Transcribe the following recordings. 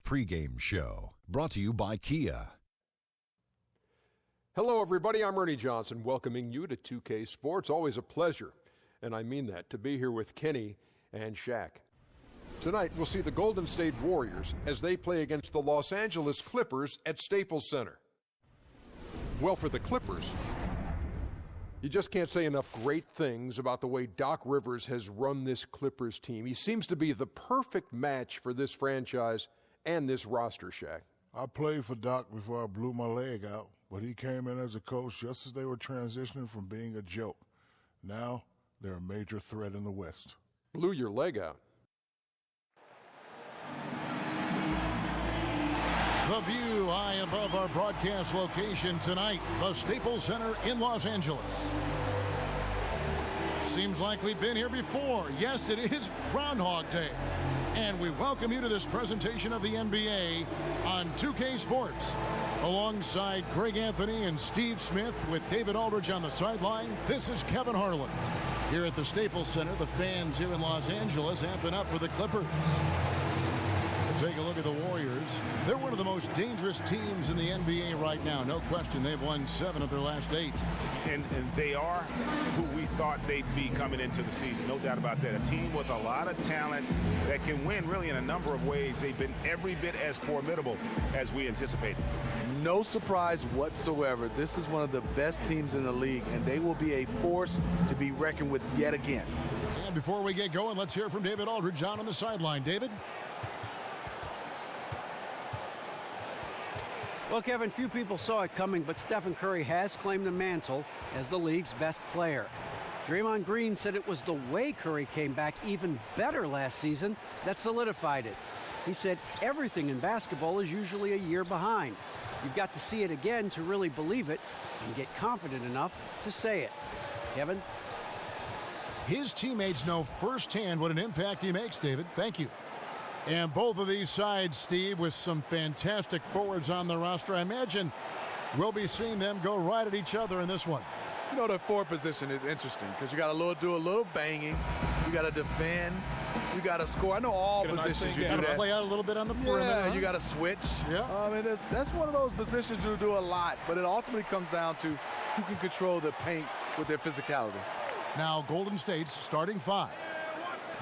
pregame show, brought to you by Kia. Hello, everybody. I'm Ernie Johnson, welcoming you to 2K Sports. Always a pleasure, and I mean that, to be here with Kenny and Shaq. Tonight, we'll see the Golden State Warriors as they play against the Los Angeles Clippers at Staples Center. Well, for the Clippers, you just can't say enough great things about the way Doc Rivers has run this Clippers team. He seems to be the perfect match for this franchise and this roster, Shaq. I played for Doc before I blew my leg out, but he came in as a coach just as they were transitioning from being a joke. Now, they're a major threat in the West. Blew your leg out. The view high above our broadcast location tonight, the Staples Center in Los Angeles. Seems like we've been here before. Yes, it is Groundhog Day. And we welcome you to this presentation of the NBA on 2K Sports. Alongside Greg Anthony and Steve Smith with David Aldridge on the sideline, this is Kevin Harlan. Here at the Staples Center, the fans here in Los Angeles amping up for the Clippers. Take a look at the Warriors. They're one of the most dangerous teams in the NBA right now. No question, they've won 7 of their last 8. And they are who we thought they'd be coming into the season. No doubt about that. A team with a lot of talent that can win really in a number of ways. They've been every bit as formidable as we anticipated. No surprise whatsoever. This is one of the best teams in the league, and they will be a force to be reckoned with yet again. And before we get going, let's hear from David Aldridge on the sideline. David? Well, Kevin, few people saw it coming, but Stephen Curry has claimed the mantle as the league's best player. Draymond Green said it was the way Curry came back even better last season that solidified it. He said everything in basketball is usually a year behind. You've got to see it again to really believe it and get confident enough to say it. Kevin? His teammates know firsthand what an impact he makes, David. Thank you. And both of these sides, Steve, with some fantastic forwards on the roster. I imagine we'll be seeing them go right at each other in this one. You know, the forward position is interesting because you got to do a little banging. You got to defend. You got to score. I know all positions you do that. Play out a little bit on the perimeter. Yeah, huh? you got to switch. Yeah. I mean, that's one of those positions you do a lot, but it ultimately comes down to who can control the paint with their physicality. Now, Golden State's starting 5.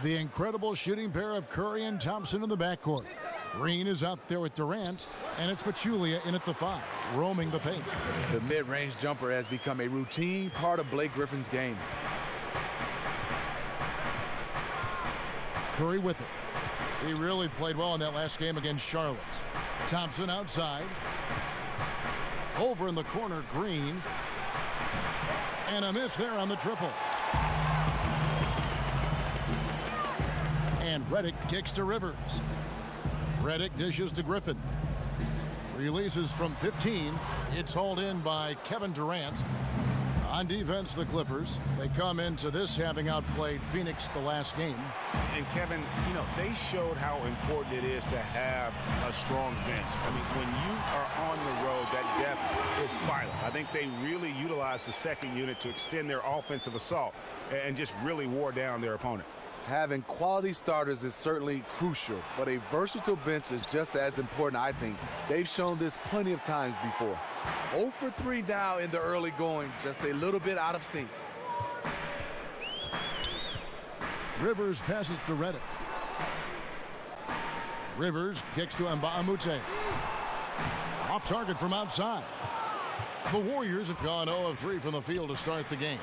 The incredible shooting pair of Curry and Thompson in the backcourt. Green is out there with Durant, and it's Pachulia in at the 5, roaming the paint. The mid-range jumper has become a routine part of Blake Griffin's game. Curry with it. He really played well in that last game against Charlotte. Thompson outside. Over in the corner, Green. And a miss there on the triple. And Redick kicks to Rivers. Redick dishes to Griffin. Releases from 15. It's hauled in by Kevin Durant. On defense, the Clippers. They come into this having outplayed Phoenix the last game. And Kevin, you know, they showed how important it is to have a strong bench. I mean, when you are on the road, that depth is vital. I think they really utilized the second unit to extend their offensive assault and just really wore down their opponent. Having quality starters is certainly crucial, but a versatile bench is just as important, I think. They've shown this plenty of times before. 0 for 3 now in the early going, just a little bit out of sync. Rivers passes to Redick. Rivers kicks to Mbamute. Off target from outside. The Warriors have gone 0 of 3 from the field to start the game.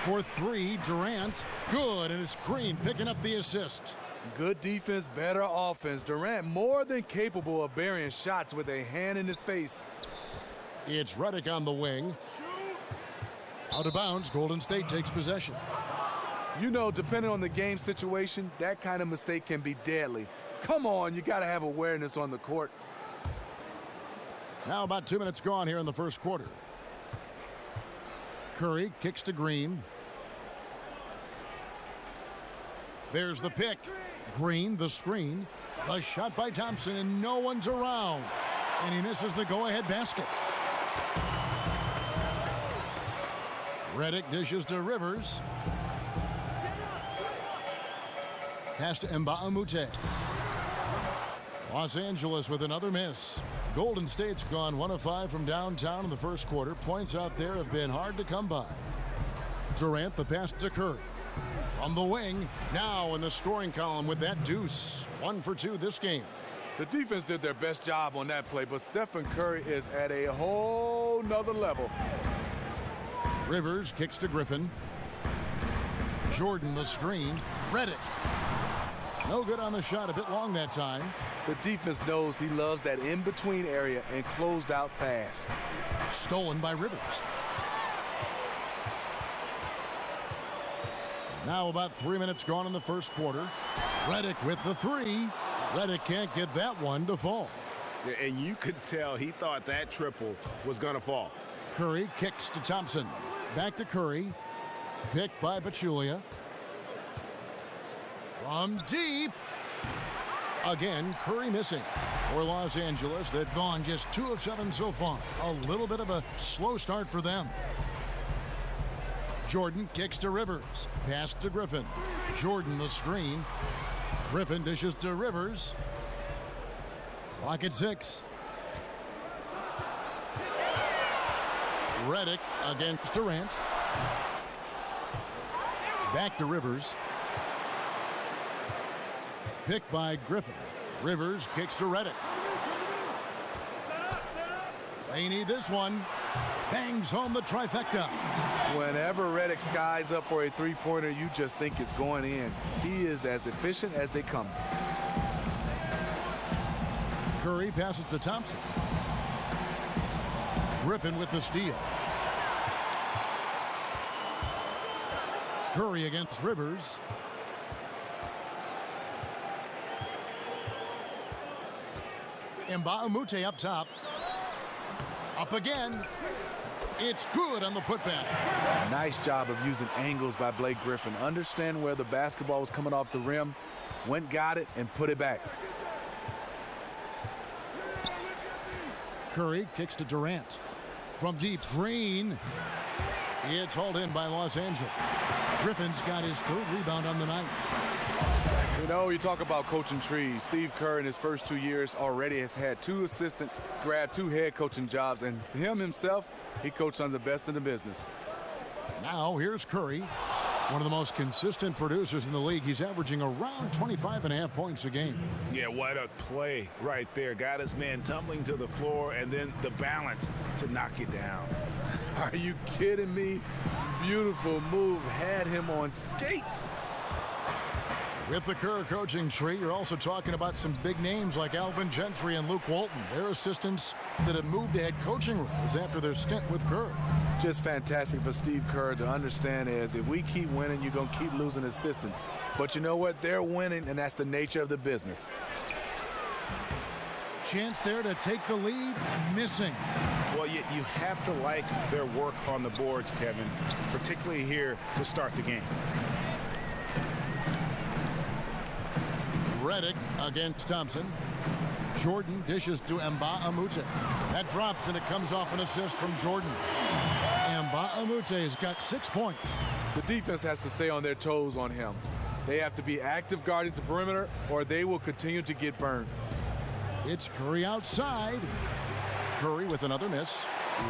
For 3, Durant. Good, and it's Green picking up the assist. Good defense, better offense. Durant more than capable of burying shots with a hand in his face. It's Redick on the wing. Out of bounds, Golden State takes possession. You know, depending on the game situation, that kind of mistake can be deadly. Come on, you got to have awareness on the court. Now about 2 minutes gone here in the first quarter. Curry kicks to Green. There's the pick. Green, the screen. The shot by Thompson, and no one's around. And he misses the go-ahead basket. Redick dishes to Rivers. Pass to Mbamute. Los Angeles with another miss. Golden State's gone 1 of 5 from downtown in the first quarter. Points out there have been hard to come by. Durant, the pass to Curry. From the wing, now in the scoring column with that deuce. 1 for 2 this game. The defense did their best job on that play, but Stephen Curry is at a whole nother level. Rivers kicks to Griffin. Jordan the screen. Redick. No good on the shot, a bit long that time. The defense knows he loves that in-between area and closed out fast. Stolen by Rivers. Now about 3 minutes gone in the first quarter. Redick with the three. Redick can't get that one to fall. And you could tell he thought that triple was going to fall. Curry kicks to Thompson. Back to Curry. Picked by Pachulia. From deep. Again, Curry missing. For Los Angeles, they've gone just 2 of 7 so far. A little bit of a slow start for them. Jordan kicks to Rivers. Pass to Griffin. Jordan the screen. Griffin dishes to Rivers. Clock at 6. Redick against Durant. Back to Rivers. Picked by Griffin. Rivers kicks to Redick. They need this one. Bangs home the trifecta. Whenever Redick skies up for a three-pointer, you just think it's going in. He is as efficient as they come. Curry passes to Thompson. Griffin with the steal. Curry against Rivers. Mbah-a-Moute up top. Up again. It's good on the putback. Nice job of using angles by Blake Griffin. Understand where the basketball was coming off the rim. Went, got it, and put it back. Curry kicks to Durant. From deep, Green. It's hauled in by Los Angeles. Griffin's got his 3rd rebound on the night. You know, you talk about coaching trees. Steve Kerr in his first 2 years already has had 2 assistants, grabbed 2 head coaching jobs, and him himself, he coached under the best in the business. Now here's Curry, one of the most consistent producers in the league. He's averaging around 25.5 points a game. Yeah, what a play right there. Got his man tumbling to the floor, and then the balance to knock it down. Are you kidding me? Beautiful move. Had him on skates. With the Kerr coaching tree, you're also talking about some big names like Alvin Gentry and Luke Walton. They're assistants that have moved to head coaching roles after their stint with Kerr. Just fantastic for Steve Kerr to understand is if we keep winning, you're going to keep losing assistants. But you know what? They're winning, and that's the nature of the business. Chance there to take the lead, missing. Well, you have to like their work on the boards, Kevin, particularly here to start the game. Redick against Thompson. Jordan dishes to Mbah-a-Moute. That drops, and it comes off an assist from Jordan. Mbah-a-Moute's got 6 points. The defense has to stay on their toes on him. They have to be active guarding the perimeter, or they will continue to get burned. It's Curry outside. Curry with another miss.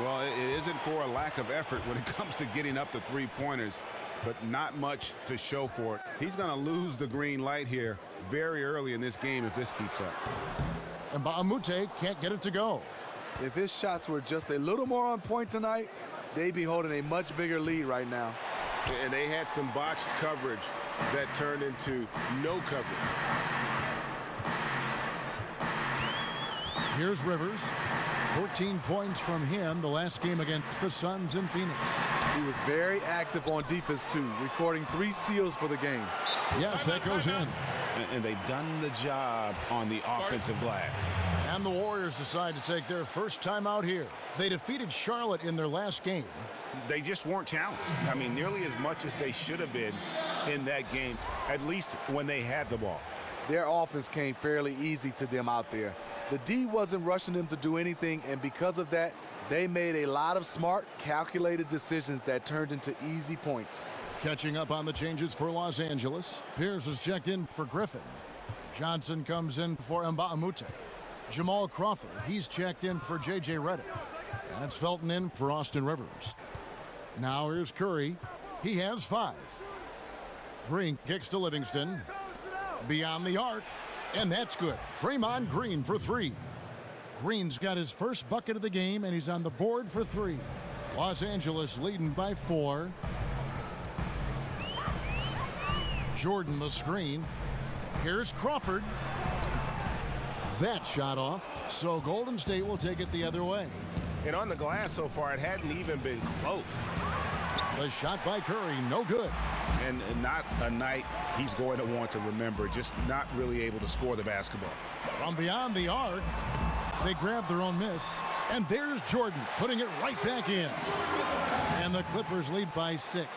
Well, it isn't for a lack of effort when it comes to getting up to three-pointers, but not much to show for it. He's going to lose the green light here very early in this game if this keeps up. Mbah-a-Moute can't get it to go. If his shots were just a little more on point tonight, they'd be holding a much bigger lead right now. And they had some botched coverage that turned into no coverage. Here's Rivers. 14 points from him the last game against the Suns in Phoenix. He was very active on defense, too, recording 3 steals for the game. Yes, that goes in. And they've done the job on the offensive glass. And the Warriors decide to take their first time out here. They defeated Charlotte in their last game. They just weren't challenged. I mean, nearly as much as they should have been in that game, at least when they had the ball. Their offense came fairly easy to them out there. The D wasn't rushing them to do anything, and because of that, they made a lot of smart, calculated decisions that turned into easy points. Catching up on the changes for Los Angeles. Pierce is checked in for Griffin. Johnson comes in for Mbamute. Jamal Crawford, he's checked in for J.J. Redick. And it's Felton in for Austin Rivers. Now here's Curry. He has 5. Green kicks to Livingston. Beyond the arc. And that's good. Draymond Green for 3. Green's got his first bucket of the game, and he's on the board for 3. Los Angeles leading by 4. Jordan the screen. Here's Crawford. That shot off, so Golden State will take it the other way. And on the glass so far, it hadn't even been close. The shot by Curry, no good. And not a night he's going to want to remember, just not really able to score the basketball. From beyond the arc, they grab their own miss. And there's Jordan putting it right back in. And the Clippers lead by 6.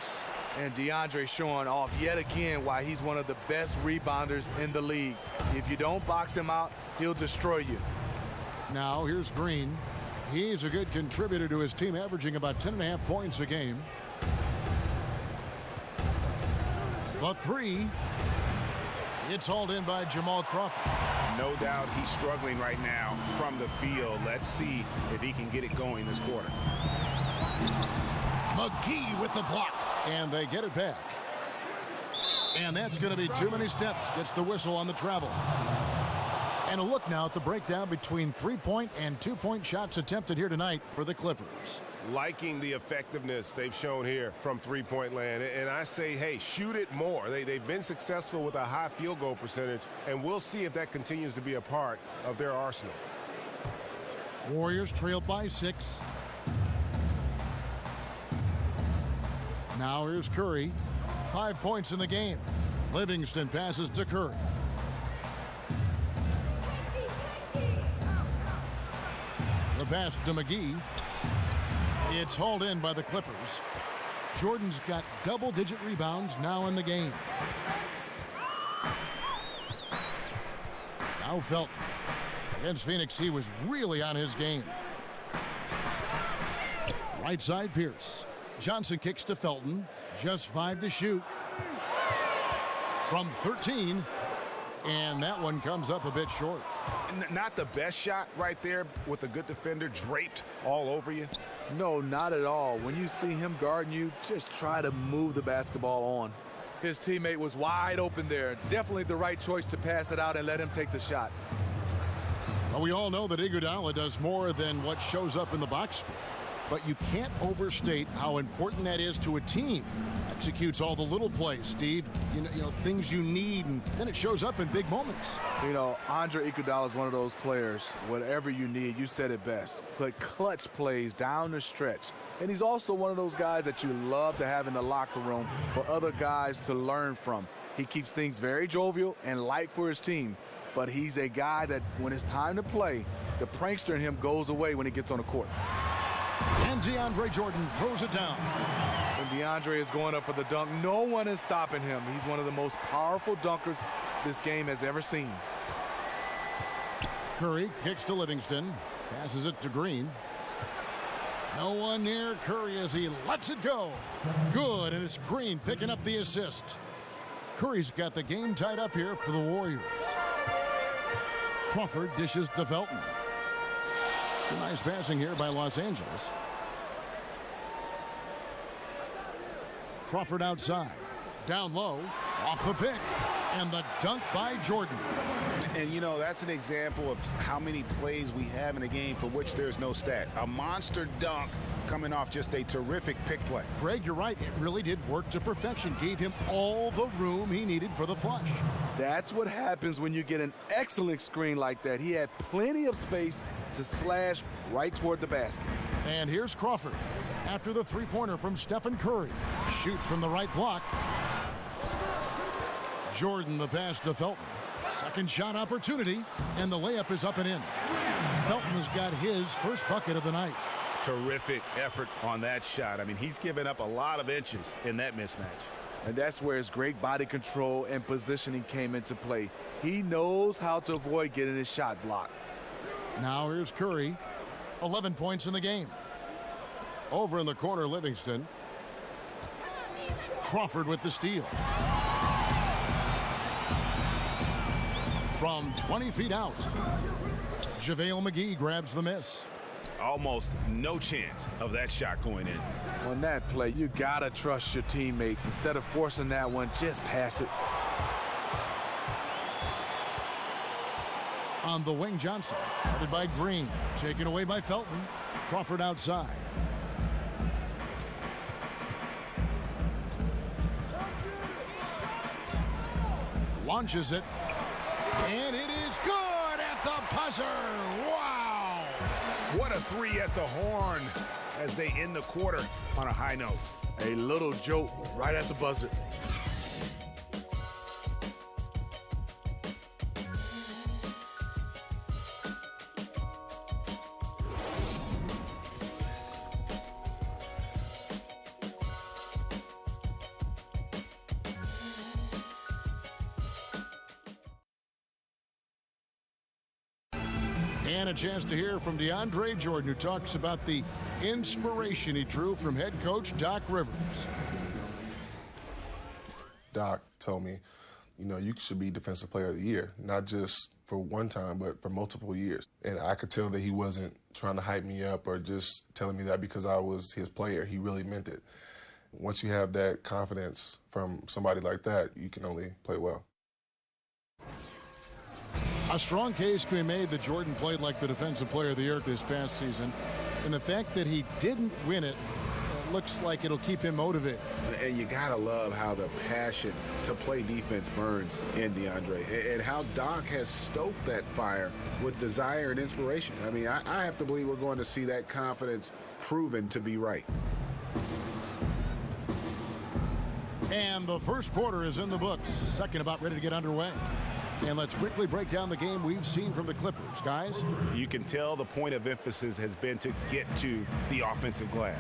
And DeAndre showing off yet again why he's one of the best rebounders in the league. If you don't box him out, he'll destroy you. Now here's Green. He's a good contributor to his team, averaging about 10.5 points a game. The 3. It's hauled in by Jamal Crawford. No doubt he's struggling right now from the field. Let's see if he can get it going this quarter. McGee with the block. And they get it back. And that's going to be too many steps. Gets the whistle on the travel. And a look now at the breakdown between 3-point and 2-point shots attempted here tonight for the Clippers. Liking the effectiveness they've shown here from three-point land. And I say, hey, shoot it more. They've been successful with a high field goal percentage, and we'll see if that continues to be a part of their arsenal. Warriors trailed by 6. Now here's Curry. 5 points in the game. Livingston passes to Curry. The pass to McGee. It's hauled in by the Clippers. Jordan's got double-digit rebounds now in the game. Now Felton. Against Phoenix, he was really on his game. Right side, Pierce. Johnson kicks to Felton. Just 5 to shoot. From 13. And that one comes up a bit short. Not the best shot right there with a good defender draped all over you. No, not at all. When you see him guarding you, just try to move the basketball on. His teammate was wide open there. Definitely the right choice to pass it out and let him take the shot. Well, we all know that Iguodala does more than what shows up in the box score. But you can't overstate how important that is to a team. Executes all the little plays, Steve. You know things you need, and then it shows up in big moments. You know, Andre Iguodala is one of those players. Whatever you need, you said it best. Put clutch plays down the stretch. And he's also one of those guys that you love to have in the locker room for other guys to learn from. He keeps things very jovial and light for his team. But he's a guy that when it's time to play, the prankster in him goes away when he gets on the court. And DeAndre Jordan throws it down. When DeAndre is going up for the dunk, no one is stopping him. He's one of the most powerful dunkers this game has ever seen. Curry kicks to Livingston. Passes it to Green. No one near Curry as he lets it go. Good, and it's Green picking up the assist. Curry's got the game tied up here for the Warriors. Crawford dishes to Felton. Nice passing here by Los Angeles. Crawford outside. Down low. Off the pick. And the dunk by Jordan. And, you know, that's an example of how many plays we have in a game for which there's no stat. A monster dunk coming off just a terrific pick play. Greg, you're right. It really did work to perfection. Gave him all the room he needed for the flush. That's what happens when you get an excellent screen like that. He had plenty of space to slash right toward the basket. And here's Crawford. After the three-pointer from Stephen Curry. Shoots from the right block. Jordan the pass to Felton. Second shot opportunity, and the layup is up and in. Felton has got his first bucket of the night. Terrific effort on that shot. I mean, he's given up a lot of inches in that mismatch. And that's where his great body control and positioning came into play. He knows how to avoid getting his shot blocked. Now here's Curry. 11 points in the game. Over in the corner, Livingston. Crawford with the steal. from 20 feet out. JaVale McGee grabs the miss. Almost no chance of that shot going in. On that play, you gotta trust your teammates. Instead of forcing that one, just pass it. On the wing, Johnson, guarded by Green, taken away by Felton. Crawford outside. Launches it, and it is good at the buzzer. Wow! What a three at the horn as they end the quarter on a high note. A little joke right at the buzzer. And a chance to hear from DeAndre Jordan, who talks about the inspiration he drew from head coach Doc Rivers. Doc told me, you know, you should be Defensive Player of the Year, not just for one time, but for multiple years. And I could tell that he wasn't trying to hype me up or just telling me that because I was his player. He really meant it. Once you have that confidence from somebody like that, you can only play well. A strong case can be made that Jordan played like the Defensive Player of the Year this past season. And the fact that he didn't win it looks like it'll keep him motivated. And you got to love how the passion to play defense burns in DeAndre, and how Doc has stoked that fire with desire and inspiration. I mean, I have to believe we're going to see that confidence proven to be right. And the first quarter is in the books. Second about ready to get underway. And let's quickly break down the game we've seen from the Clippers, guys. You can tell the point of emphasis has been to get to the offensive glass.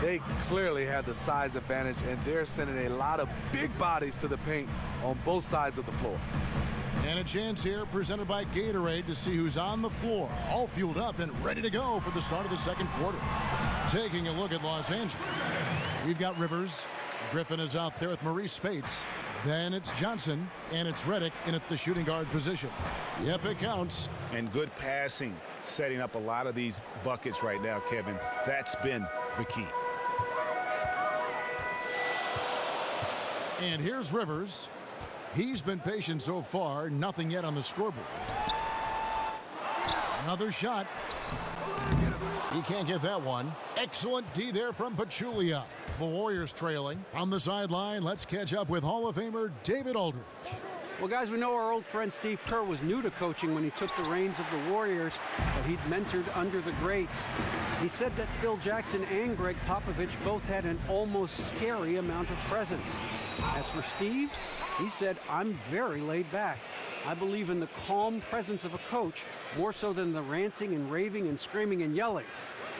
They clearly have the size advantage, and they're sending a lot of big bodies to the paint on both sides of the floor. And a chance here presented by Gatorade to see who's on the floor, all fueled up and ready to go for the start of the second quarter. Taking a look at Los Angeles, we've got Rivers. Griffin is out there with Maurice Spates. Then it's Johnson, and it's Redick in at the shooting guard position. Yep, it counts. And good passing, setting up a lot of these buckets right now, Kevin. That's been the key. And here's Rivers. He's been patient so far, nothing yet on the scoreboard. Another shot. He can't get that one. Excellent D there from Pachulia. The Warriors trailing. On the sideline, let's catch up with Hall of Famer David Aldridge. Well, guys, we know our old friend Steve Kerr was new to coaching when he took the reins of the Warriors, but he'd mentored under the greats. He said that Phil Jackson and Greg Popovich both had an almost scary amount of presence. As for Steve, he said, "I'm very laid back. I believe in the calm presence of a coach more so than the ranting and raving and screaming and yelling."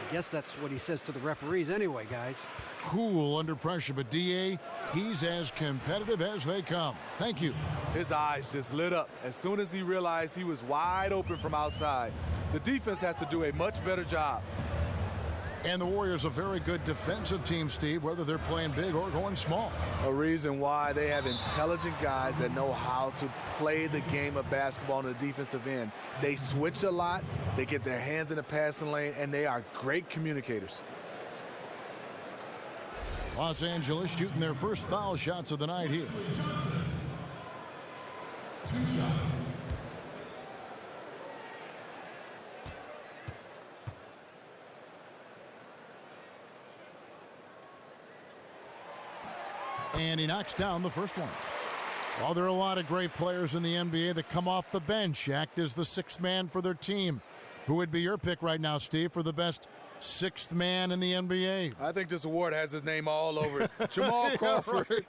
I guess that's what he says to the referees anyway, guys. Cool under pressure, but D.A., he's as competitive as they come. Thank you. His eyes just lit up as soon as he realized he was wide open from outside. The defense has to do a much better job. And the Warriors a very good defensive team, Steve, whether they're playing big or going small. A reason why they have intelligent guys that know how to play the game of basketball on the defensive end. They switch a lot, they get their hands in the passing lane, and they are great communicators. Los Angeles shooting their first foul shots of the night here. 2 shots. And he knocks down the first one. Well, there are a lot of great players in the NBA that come off the bench, act as the sixth man for their team. Who would be your pick right now, Steve, for the best sixth man in the NBA? I think this award has his name all over it. Jamal Crawford.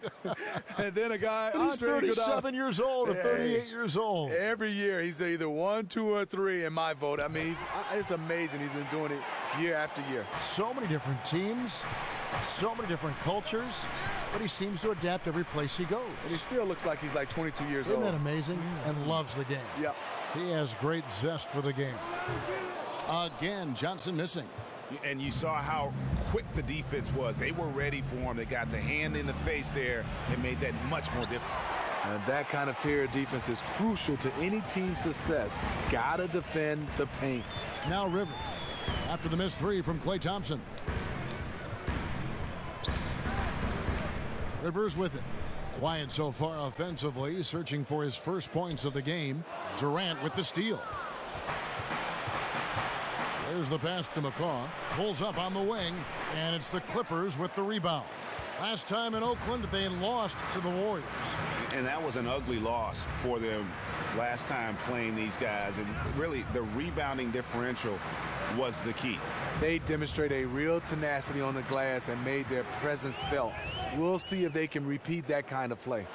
And then a guy, he's 37 years old or 38 years old. Every year he's either 1, 2, or 3 in my vote. I mean, it's amazing he's been doing it year after year. So many different teams, so many different cultures, but he seems to adapt every place he goes. And he still looks like he's like 22 years old. Isn't that amazing? And loves the game. Yep. He has great zest for the game. Again, Johnson missing. And you saw how quick the defense was. They were ready for him. They got the hand in the face there and made that much more difficult. And that kind of terrier defense is crucial to any team's success. Gotta defend the paint. Now Rivers, after the missed three from Klay Thompson. Rivers with it. Quiet so far offensively, searching for his first points of the game. Durant with the steal. There's the pass to McCaw. Pulls up on the wing, and it's the Clippers with the rebound. Last time in Oakland, they lost to the Warriors. And that was an ugly loss for them last time playing these guys. And really, the rebounding differential was the key. They demonstrate a real tenacity on the glass and made their presence felt. We'll see if they can repeat that kind of play.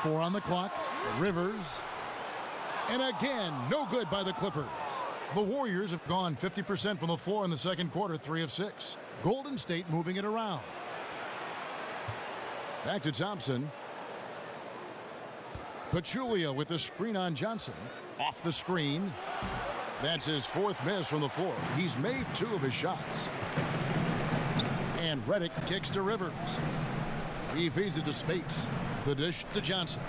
4 on the clock. Rivers. And again, no good by the Clippers. The Warriors have gone 50% from the floor in the second quarter, 3 of 6. Golden State moving it around. Back to Thompson. Pachulia with the screen on Johnson. Off the screen. That's his 4th miss from the floor. He's made 2 of his shots. And Redick kicks to Rivers. He feeds it to Spates. The dish to Johnson.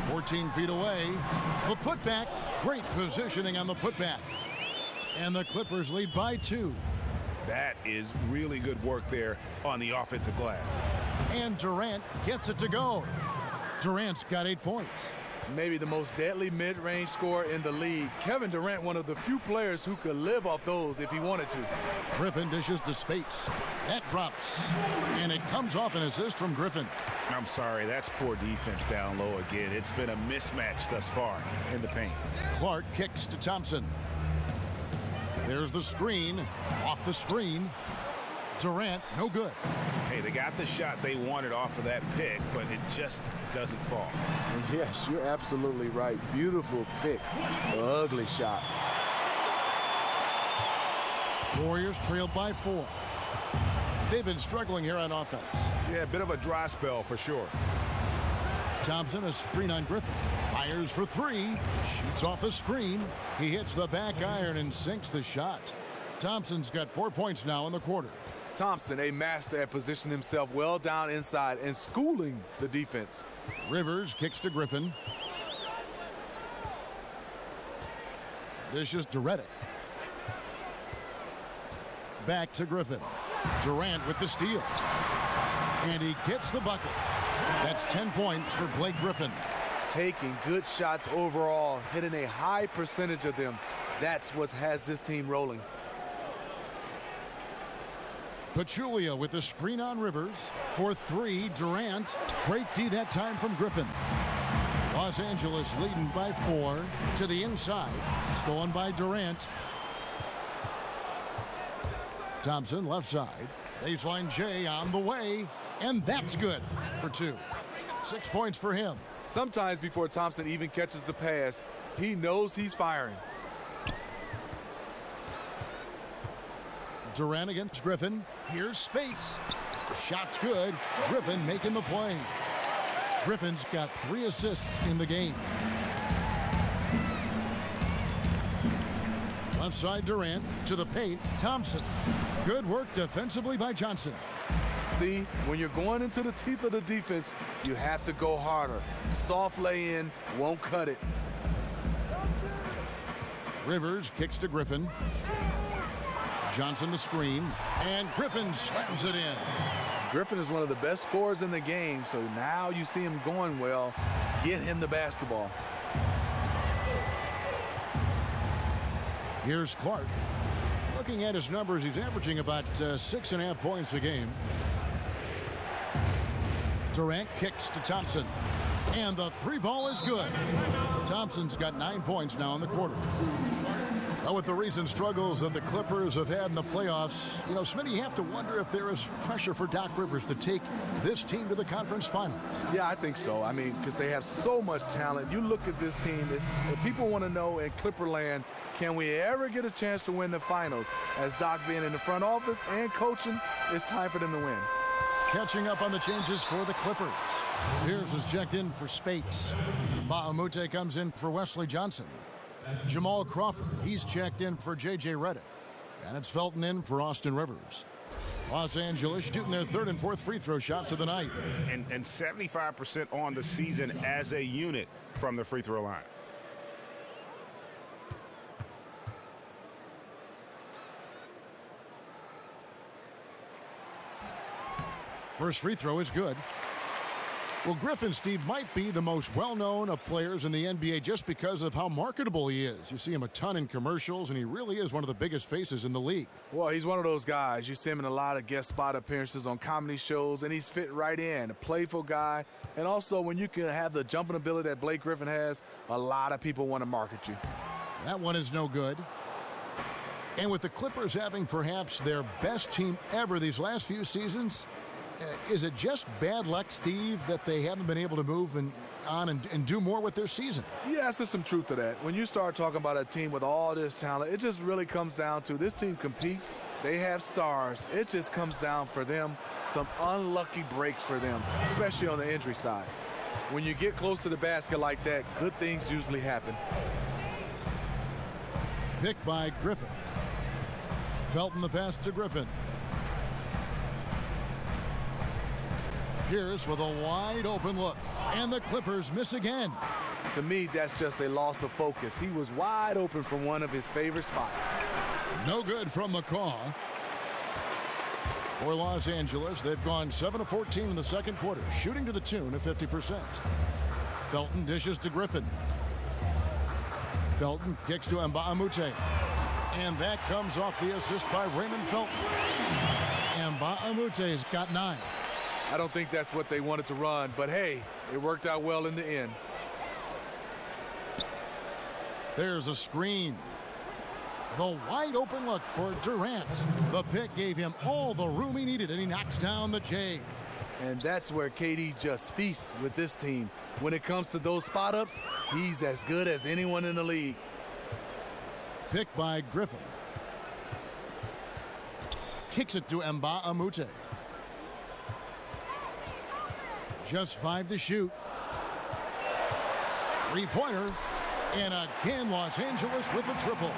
14 feet away. The putback. Great positioning on the putback. And the Clippers lead by 2. That is really good work there on the offensive glass. And Durant gets it to go. Durant's got 8 points. Maybe the most deadly mid-range scorer in the league. Kevin Durant, one of the few players who could live off those if he wanted to. Griffin dishes to Spates. That drops. And it comes off an assist from Griffin. I'm sorry, that's poor defense down low again. It's been a mismatch thus far in the paint. Clark kicks to Thompson. There's the screen. Off the screen. Durant, no good. Hey, they got the shot they wanted off of that pick, but it just doesn't fall. Yes, you're absolutely right. Beautiful pick. Ugly shot. Warriors trailed by 4. They've been struggling here on offense. Yeah, a bit of a dry spell for sure. Thompson, a screen on Griffin. Fires for 3. Shoots off the screen. He hits the back iron and sinks the shot. Thompson's got 4 points now in the quarter. Thompson, a master at positioning himself well down inside and schooling the defense. Rivers kicks to Griffin. Dishes to Redick. Back to Griffin. Durant with the steal. And he gets the bucket. That's 10 points for Blake Griffin. Taking good shots overall, hitting a high percentage of them. That's what has this team rolling. Pachulia with the screen on Rivers. For 3, Durant. Great D that time from Griffin. Los Angeles leading by 4 to the inside. Stolen by Durant. Thompson left side. Baseline J on the way. And that's good for 2. 6 points for him. Sometimes before Thompson even catches the pass, he knows he's firing. Durant against Griffin. Here's Spates. Shot's good. Griffin making the play. Griffin's got 3 assists in the game. Left side Durant to the paint. Thompson. Good work defensively by Johnson. See, when you're going into the teeth of the defense, you have to go harder. Soft lay-in won't cut it. Rivers kicks to Griffin. Johnson the screen, and Griffin slams it in. Griffin is one of the best scorers in the game, so now you see him going well. Get him the basketball. Here's Clark. Looking at his numbers, he's averaging about 6.5 points a game. Durant kicks to Thompson. And the 3 ball is good. Thompson's got 9 points now in the quarter. Well, with the recent struggles that the Clippers have had in the playoffs, Smitty, you have to wonder if there is pressure for Doc Rivers to take this team to the conference finals. Yeah, I think so. I mean, because they have so much talent. You look at this team, people want to know in Clipperland, can we ever get a chance to win the finals? As Doc being in the front office and coaching, it's time for them to win. Catching up on the changes for the Clippers. Pierce is checked in for Spates. Bahamute comes in for Wesley Johnson. Jamal Crawford, he's checked in for J.J. Redick. And it's Felton in for Austin Rivers. Los Angeles shooting their third and fourth free throw shots of the night. And 75% on the season as a unit from the free throw line. First free throw is good. Well, Griffin, Steve, might be the most well-known of players in the NBA just because of how marketable he is. You see him a ton in commercials, and he really is one of the biggest faces in the league. Well, he's one of those guys. You see him in a lot of guest spot appearances on comedy shows, and he's fit right in. A playful guy. And also, when you can have the jumping ability that Blake Griffin has, a lot of people want to market you. That one is no good. And with the Clippers having perhaps their best team ever these last few seasons, is it just bad luck, Steve, that they haven't been able to move on and do more with their season? Yes, there's some truth to that. When you start talking about a team with all this talent, it just really comes down to this team competes. They have stars. It just comes down for them, some unlucky breaks for them, especially on the injury side. When you get close to the basket like that, good things usually happen. Picked by Griffin. Felton the pass to Griffin. Pierce with a wide open look, and the Clippers miss again. To me, that's just a loss of focus. He was wide open from one of his favorite spots. No good from McCaw. For Los Angeles, they've gone 7 of 14 in the second quarter, shooting to the tune of 50%. Felton dishes to Griffin. Felton kicks to Mbah a Moute. And that comes off the assist by Raymond Felton. Mbah a Moute's got 9. I don't think that's what they wanted to run, but hey, it worked out well in the end. There's a screen. The wide open look for Durant. The pick gave him all the room he needed, and he knocks down the J. And that's where KD just feasts with this team. When it comes to those spot-ups, he's as good as anyone in the league. Picked by Griffin. Kicks it to Mbah a Moute. Just 5 to shoot. Three-pointer. And again, Los Angeles with a triple.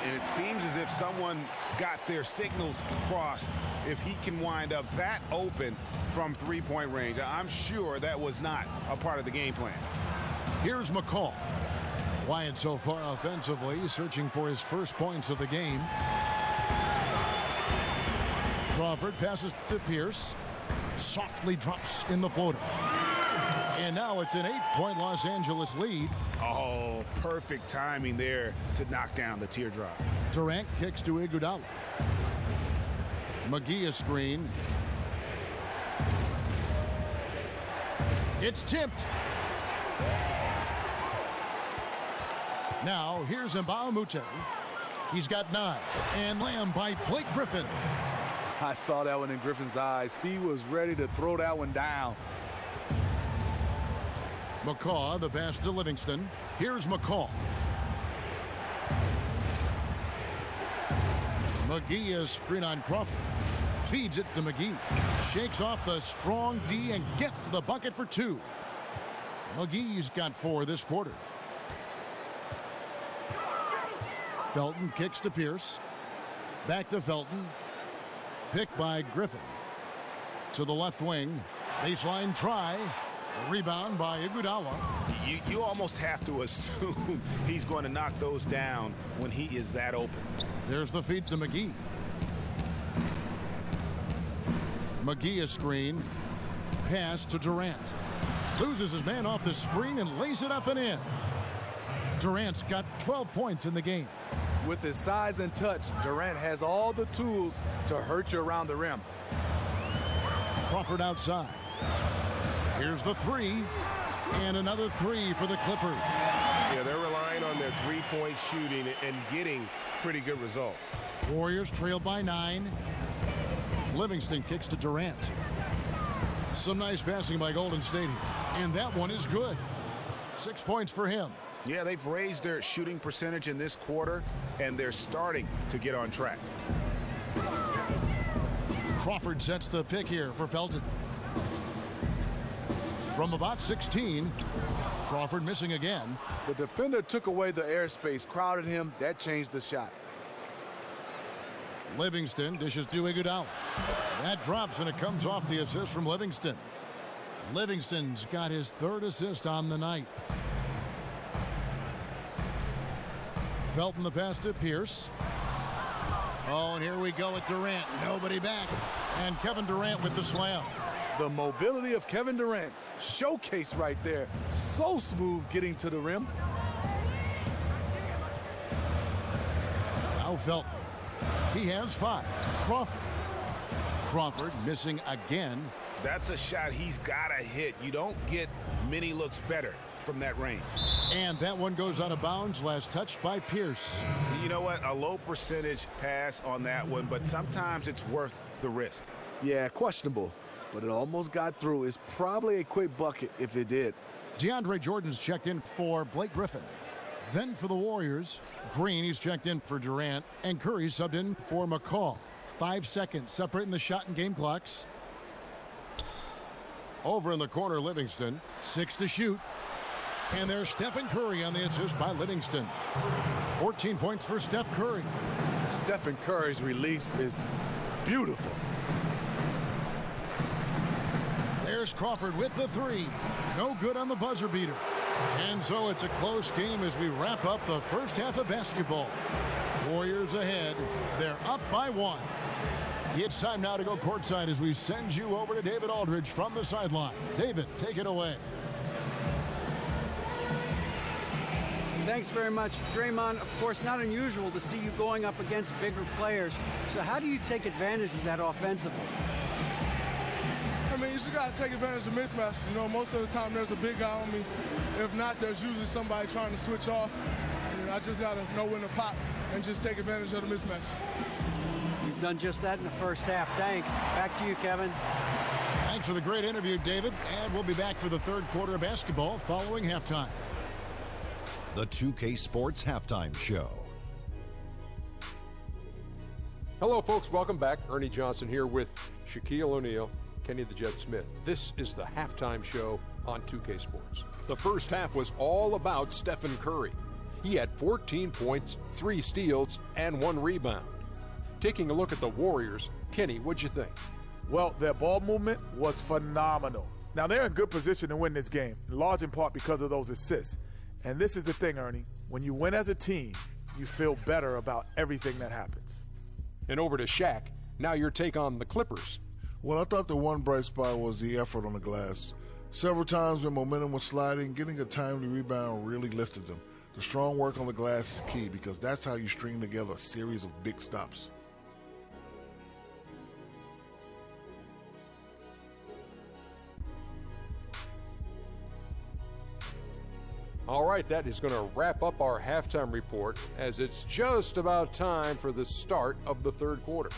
And it seems as if someone got their signals crossed. If he can wind up that open from three-point range, I'm sure that was not a part of the game plan. Here's McCaw. Quiet so far offensively, searching for his first points of the game. Crawford passes to Pierce. Softly drops in the floater. And now it's an 8-point Los Angeles lead. Oh, perfect timing there to knock down the teardrop. Durant kicks to Iguodala. McGee a screen. It's tipped. Now here's Mbah a Moute. He's got 9. And slammed by Blake Griffin. I saw that one in Griffin's eyes. He was ready to throw that one down. McCaw, the pass to Livingston. Here's McCaw. McGee is screen on Crawford. Feeds it to McGee. Shakes off the strong D and gets to the bucket for 2. McGee's got 4 this quarter. Felton kicks to Pierce. Back to Felton. Picked by Griffin. To the left wing. Baseline try. A rebound by Iguodala. You almost have to assume he's going to knock those down when he is that open. There's the feed to McGee. McGee a screen. Pass to Durant. Loses his man off the screen and lays it up and in. Durant's got 12 points in the game. With his size and touch, Durant has all the tools to hurt you around the rim. Crawford outside. Here's the 3. And another 3 for the Clippers. Yeah, they're relying on their three-point shooting and getting pretty good results. Warriors trail by 9. Livingston kicks to Durant. Some nice passing by Golden State here. And that one is good. 6 points for him. Yeah, they've raised their shooting percentage in this quarter, and they're starting to get on track. Crawford sets the pick here for Felton. From about 16, Crawford missing again. The defender took away the airspace, crowded him. That changed the shot. Livingston dishes to Iguodala. That drops, and it comes off the assist from Livingston. Livingston's got his third assist on the night. Felton the pass to Pierce. Oh, and here we go with Durant. Nobody back. And Kevin Durant with the slam. The mobility of Kevin Durant showcased right there. So smooth getting to the rim. Now Felton. He has 5. Crawford missing again. That's a shot he's got to hit. You don't get many looks better from that range. And that one goes out of bounds. Last touched by Pierce. You know what? A low percentage pass on that one, but sometimes it's worth the risk. Yeah, questionable, but it almost got through. It's probably a quick bucket if it did. DeAndre Jordan's checked in for Blake Griffin. Then for the Warriors, Green, he's checked in for Durant, and Curry subbed in for McCall. 5 seconds separating the shot and game clocks. Over in the corner, Livingston. 6 to shoot. And there's Stephen Curry on the assist by Livingston. 14 points for Steph Curry. Stephen Curry's release is beautiful. There's Crawford with the 3. No good on the buzzer beater. And so it's a close game as we wrap up the first half of basketball. Warriors ahead. They're up by 1. It's time now to go courtside as we send you over to David Aldridge from the sideline. David, take it away. Thanks very much, Draymond. Of course, not unusual to see you going up against bigger players. So how do you take advantage of that offensively? I mean, you just got to take advantage of mismatches. You know, most of the time there's a big guy on me. If not, there's usually somebody trying to switch off. And I just got to know when to pop and just take advantage of the mismatches. You've done just that in the first half. Thanks. Back to you, Kevin. Thanks for the great interview, David. And we'll be back for the third quarter of basketball following halftime. The 2K Sports Halftime Show. Hello, folks. Welcome back. Ernie Johnson here with Shaquille O'Neal, Kenny the Jet Smith. This is the halftime show on 2K Sports. The first half was all about Stephen Curry. He had 14 points, 3 steals, and 1 rebound. Taking a look at the Warriors, Kenny, what'd you think? Well, their ball movement was phenomenal. Now, they're in good position to win this game, in large in part because of those assists. And this is the thing, Ernie. When you win as a team, you feel better about everything that happens. And over to Shaq. Now your take on the Clippers. Well, I thought the one bright spot was the effort on the glass. Several times when momentum was sliding, getting a timely rebound really lifted them. The strong work on the glass is key because that's how you string together a series of big stops. All right, that is going to wrap up our halftime report as it's just about time for the start of the third quarter.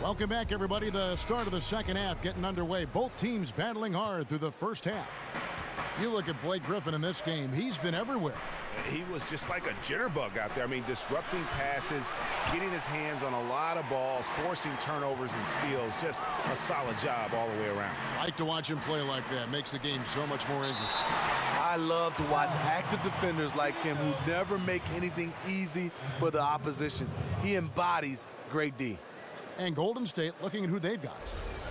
Welcome back, everybody. The start of the second half getting underway. Both teams battling hard through the first half. You look at Blake Griffin in this game. He's been everywhere. He was just like a jitterbug out there. I mean, disrupting passes, getting his hands on a lot of balls, forcing turnovers and steals. Just a solid job all the way around. Like to watch him play like that. Makes the game so much more interesting. I love to watch active defenders like him who never make anything easy for the opposition. He embodies great D. And Golden State looking at who they've got.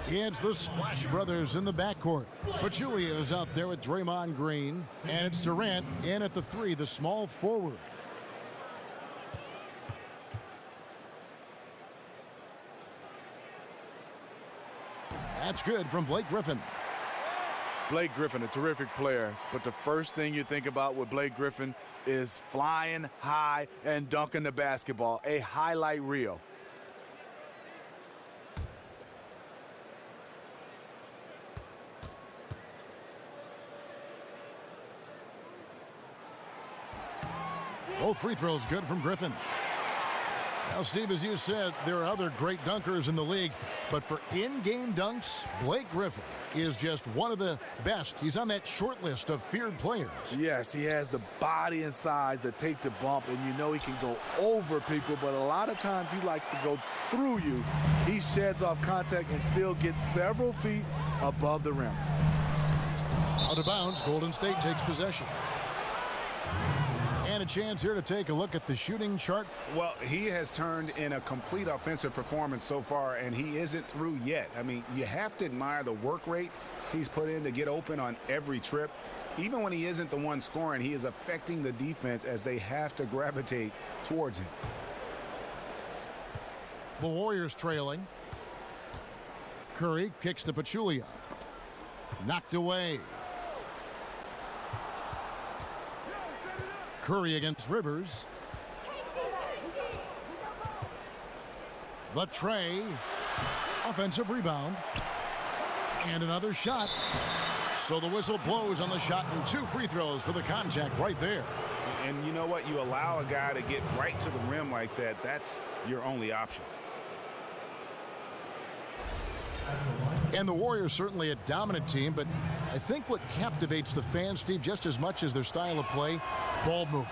It's the Splash Brothers in the backcourt. Pachulia is out there with Draymond Green. And it's Durant in at the 3, the small forward. That's good from Blake Griffin. Blake Griffin, a terrific player, but the first thing you think about with Blake Griffin is flying high and dunking the basketball, a highlight reel. Both free throws good from Griffin. Now, Steve, as you said, there are other great dunkers in the league, but for in-game dunks, Blake Griffin is just one of the best. He's on that short list of feared players. Yes, he has the body and size to take the bump, and you know he can go over people, but a lot of times he likes to go through you. He sheds off contact and still gets several feet above the rim. Out of bounds, Golden State takes possession. And a chance here to take a look at the shooting chart. Well, he has turned in a complete offensive performance so far, and he isn't through yet. I mean, you have to admire the work rate he's put in to get open on every trip. Even when he isn't the one scoring, he is affecting the defense as they have to gravitate towards him. The Warriors trailing. Curry kicks to Pachulia. Knocked away. Curry against Rivers. The tray. Offensive rebound. And another shot. So the whistle blows on the shot and 2 free throws for the contact right there. And you know what? You allow a guy to get right to the rim like that. That's your only option. And the Warriors certainly a dominant team, but I think what captivates the fans, Steve, just as much as their style of play, ball movement,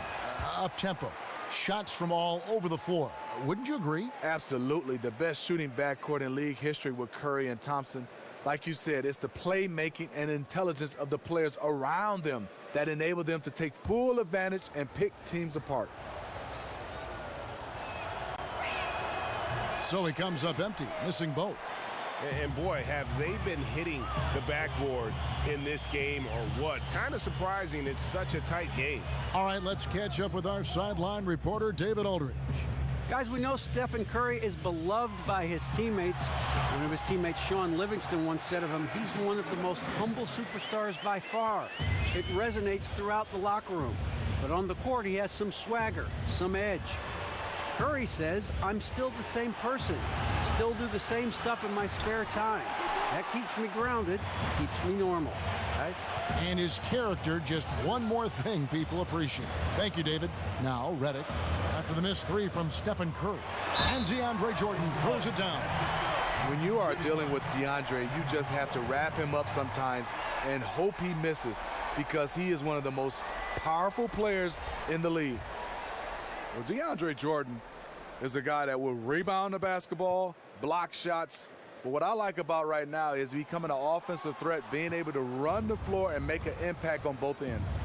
up-tempo, shots from all over the floor. Wouldn't you agree? Absolutely. The best shooting backcourt in league history with Curry and Thompson. Like you said, it's the playmaking and intelligence of the players around them that enable them to take full advantage and pick teams apart. So he comes up empty, missing both. And boy, have they been hitting the backboard in this game or what? Kind of surprising it's such a tight game. All right, let's catch up with our sideline reporter, David Aldridge. Guys, we know Stephen Curry is beloved by his teammates. One of his teammates, Sean Livingston, once said of him, he's one of the most humble superstars by far. It resonates throughout the locker room. But on the court, he has some swagger, some edge. Curry says, I'm still the same person. Still do the same stuff in my spare time. That keeps me grounded, keeps me normal. Guys? And his character, just one more thing people appreciate. Thank you, David. Now, Redick, after the missed 3 from Stephen Curry. And DeAndre Jordan throws it down. When you are dealing with DeAndre, you just have to wrap him up sometimes and hope he misses, because he is one of the most powerful players in the league. Well, DeAndre Jordan is a guy that will rebound the basketball, block shots. But what I like about right now is becoming an offensive threat, being able to run the floor and make an impact on both ends.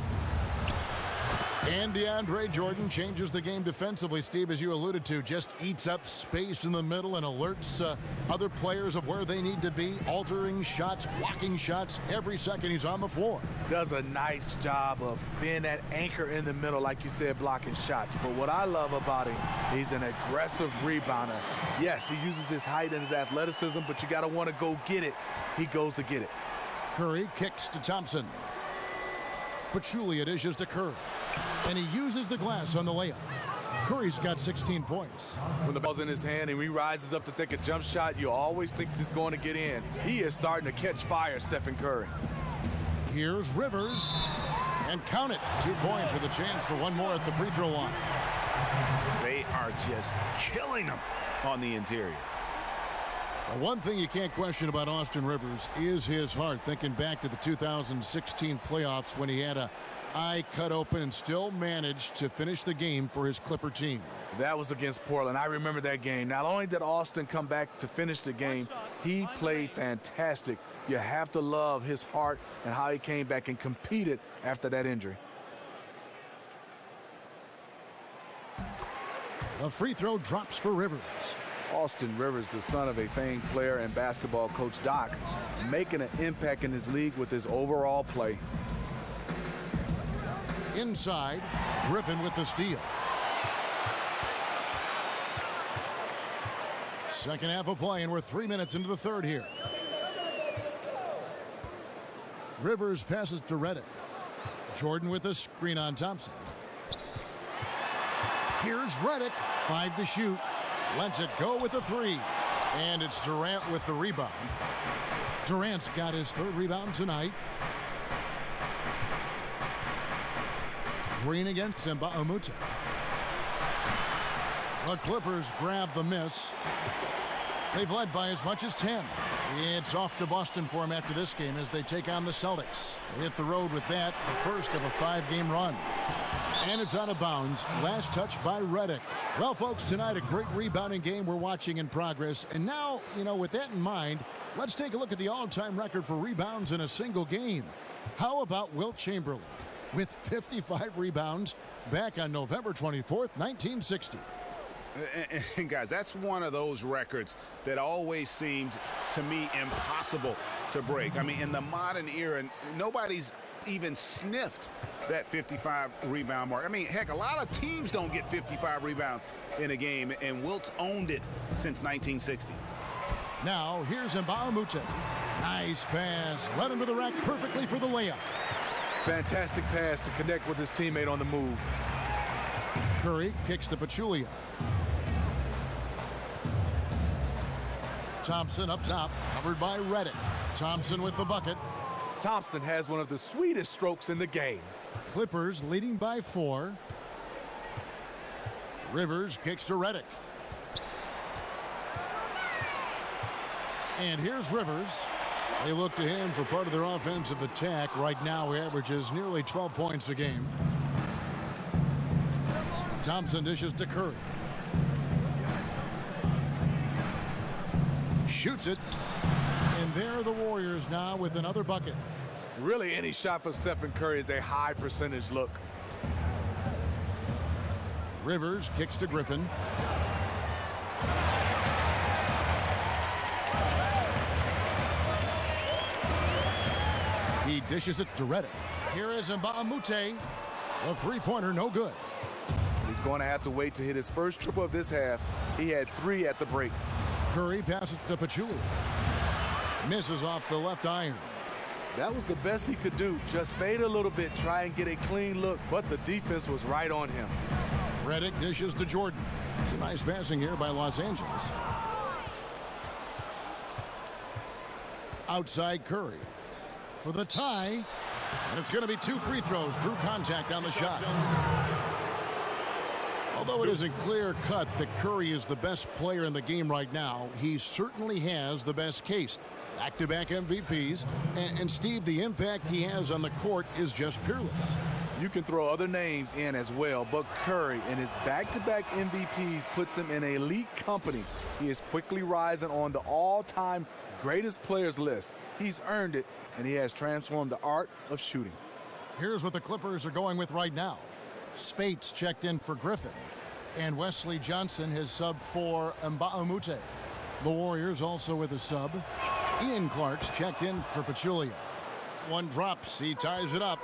And DeAndre Jordan changes the game defensively, Steve, as you alluded to. Just eats up space in the middle and alerts other players of where they need to be, altering shots, blocking shots every second he's on the floor. Does a nice job of being that anchor in the middle, like you said, blocking shots. But what I love about him, he's an aggressive rebounder. Yes, he uses his height and his athleticism, but you got to want to go get it. He goes to get it. Curry kicks to Thompson. Pachulia dishes to Curry. And he uses the glass on the layup. Curry's got 16 points. When the ball's in his hand and he rises up to take a jump shot, you always think he's going to get in. He is starting to catch fire, Stephen Curry. Here's Rivers. And count it. 2 points with a chance for one more at the free throw line. They are just killing them on the interior. One thing you can't question about Austin Rivers is his heart. Thinking back to the 2016 playoffs when he had an eye cut open and still managed to finish the game for his Clipper team. That was against Portland. I remember that game. Not only did Austin come back to finish the game, he played fantastic. You have to love his heart and how he came back and competed after that injury. A free throw drops for Rivers. Austin Rivers, the son of a famed player and basketball coach, Doc, making an impact in his league with his overall play. Inside, Griffin with the steal. Second half of play, and we're 3 minutes into the third here. Rivers passes to Redick. Jordan with a screen on Thompson. Here's Redick, 5 to shoot. Lets it go with a 3. And it's Durant with the rebound. Durant's got his 3rd rebound tonight. Green against Mbah-a-Moute. The Clippers grab the miss. They've led by as much as 10. It's off to Boston for them after this game as they take on the Celtics. They hit the road with that, the first of a 5-game run. And it's out of bounds. Last touch by Redick. Well, folks, tonight a great rebounding game we're watching in progress. And now, with that in mind, Let's take a look at the all-time record for rebounds in a single game. How about Wilt Chamberlain with 55 rebounds back on November 24th, 1960. And guys, that's one of those records that always seemed to me impossible to break. I mean, in the modern era, nobody's even sniffed that 55 rebound mark. I mean, heck, a lot of teams don't get 55 rebounds in a game, and Wilt's owned it since 1960. Now, here's Mbah a Moute. Nice pass. Led him to the rack perfectly for the layup. Fantastic pass to connect with his teammate on the move. Curry kicks to Pachulia. Thompson up top, covered by Redick. Thompson with the bucket. Thompson has one of the sweetest strokes in the game. Clippers leading by 4. Rivers kicks to Redick. And here's Rivers. They look to him for part of their offensive attack. Right now, he averages nearly 12 points a game. Thompson dishes to Curry. Shoots it. And there are the Warriors now with another bucket. Really, any shot for Stephen Curry is a high percentage look. Rivers kicks to Griffin. He dishes it to Redick. Here is Mbah a Moute. A three-pointer, no good. He's going to have to wait to hit his first triple of this half. He had 3 at the break. Curry passes to Pachulia. Misses off the left iron. That was the best he could do. Just fade a little bit, try and get a clean look, but the defense was right on him. Redick dishes to Jordan. It's a nice passing here by Los Angeles. Outside Curry for the tie. And it's going to be 2 free throws. Drew contact on the shot. Although it isn't clear cut that Curry is the best player in the game right now, he certainly has the best case. Back-to-back MVPs. And Steve, the impact he has on the court is just peerless. You can throw other names in as well, but Curry and his back-to-back MVPs puts him in elite company. He is quickly rising on the all-time greatest players list. He's earned it, and he has transformed the art of shooting. Here's what the Clippers are going with right now. Spates checked in for Griffin, and Wesley Johnson has subbed for Mbah a Moute. The Warriors also with a sub. Ian Clark's checked in for Pachulia. One drops, he ties it up.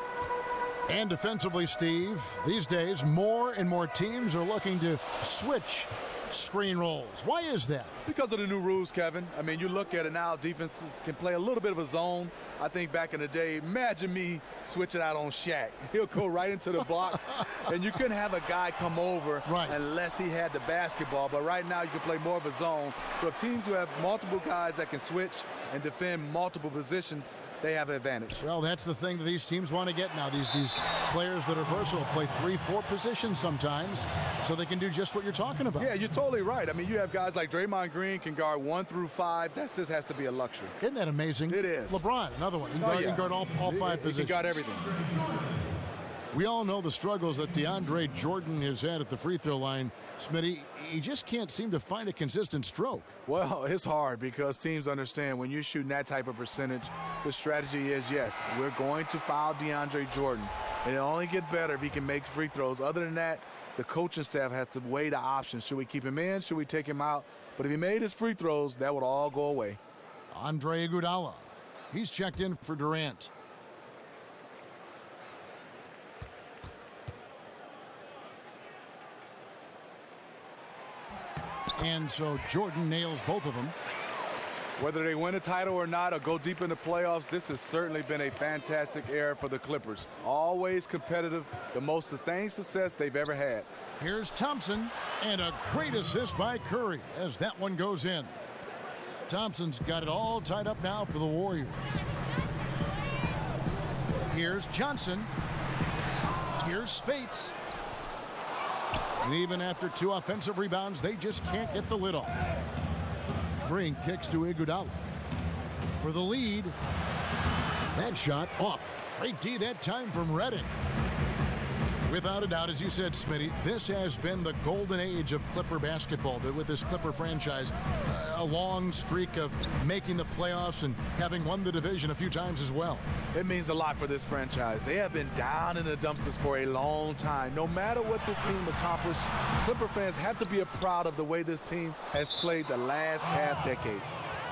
And defensively, Steve, these days more and more teams are looking to switch screen rolls. Why is that? Because of the new rules, Kevin. I mean, you look at it now, defenses can play a little bit of a zone. I think back in the day, imagine me switching out on Shaq. He'll go right into the blocks, and you couldn't have a guy come over unless he had the basketball. But right now, you can play more of a zone. So if teams who have multiple guys that can switch and defend multiple positions, they have an advantage. Well, that's the thing that these teams want to get now. These players that are versatile play 3-4 positions sometimes, so they can do just what you're talking about. Yeah, you're totally right. I mean, you have guys like Draymond Green can guard 1 through 5. That just has to be a luxury. Isn't that amazing? It is. LeBron, another one. He can guard all 5 positions. He can guard everything. We all know the struggles that DeAndre Jordan has had at the free throw line. Smitty, he just can't seem to find a consistent stroke. Well, it's hard because teams understand when you're shooting that type of percentage, the strategy is, yes, we're going to foul DeAndre Jordan. And it'll only get better if he can make free throws. Other than that, the coaching staff has to weigh the options. Should we keep him in? Should we take him out? But if he made his free throws, that would all go away. Andre Iguodala. He's checked in for Durant. And so Jordan nails both of them. Whether they win a title or not or go deep in the playoffs, this has certainly been a fantastic era for the Clippers. Always competitive, the most sustained success they've ever had. Here's Thompson, and a great assist by Curry as that one goes in. Thompson's got it all tied up now for the Warriors. Here's Johnson. Here's Spates. And even after 2 offensive rebounds, they just can't get the lid off. Green kicks to Iguodala for the lead. That shot off. Great D that time from Redick. Without a doubt, as you said, Smitty, this has been the golden age of Clipper basketball with this Clipper franchise. A long streak of making the playoffs and having won the division a few times as well. It means a lot for this franchise. They have been down in the dumpsters for a long time. No matter what this team accomplished, Clipper fans have to be proud of the way this team has played the last half-decade.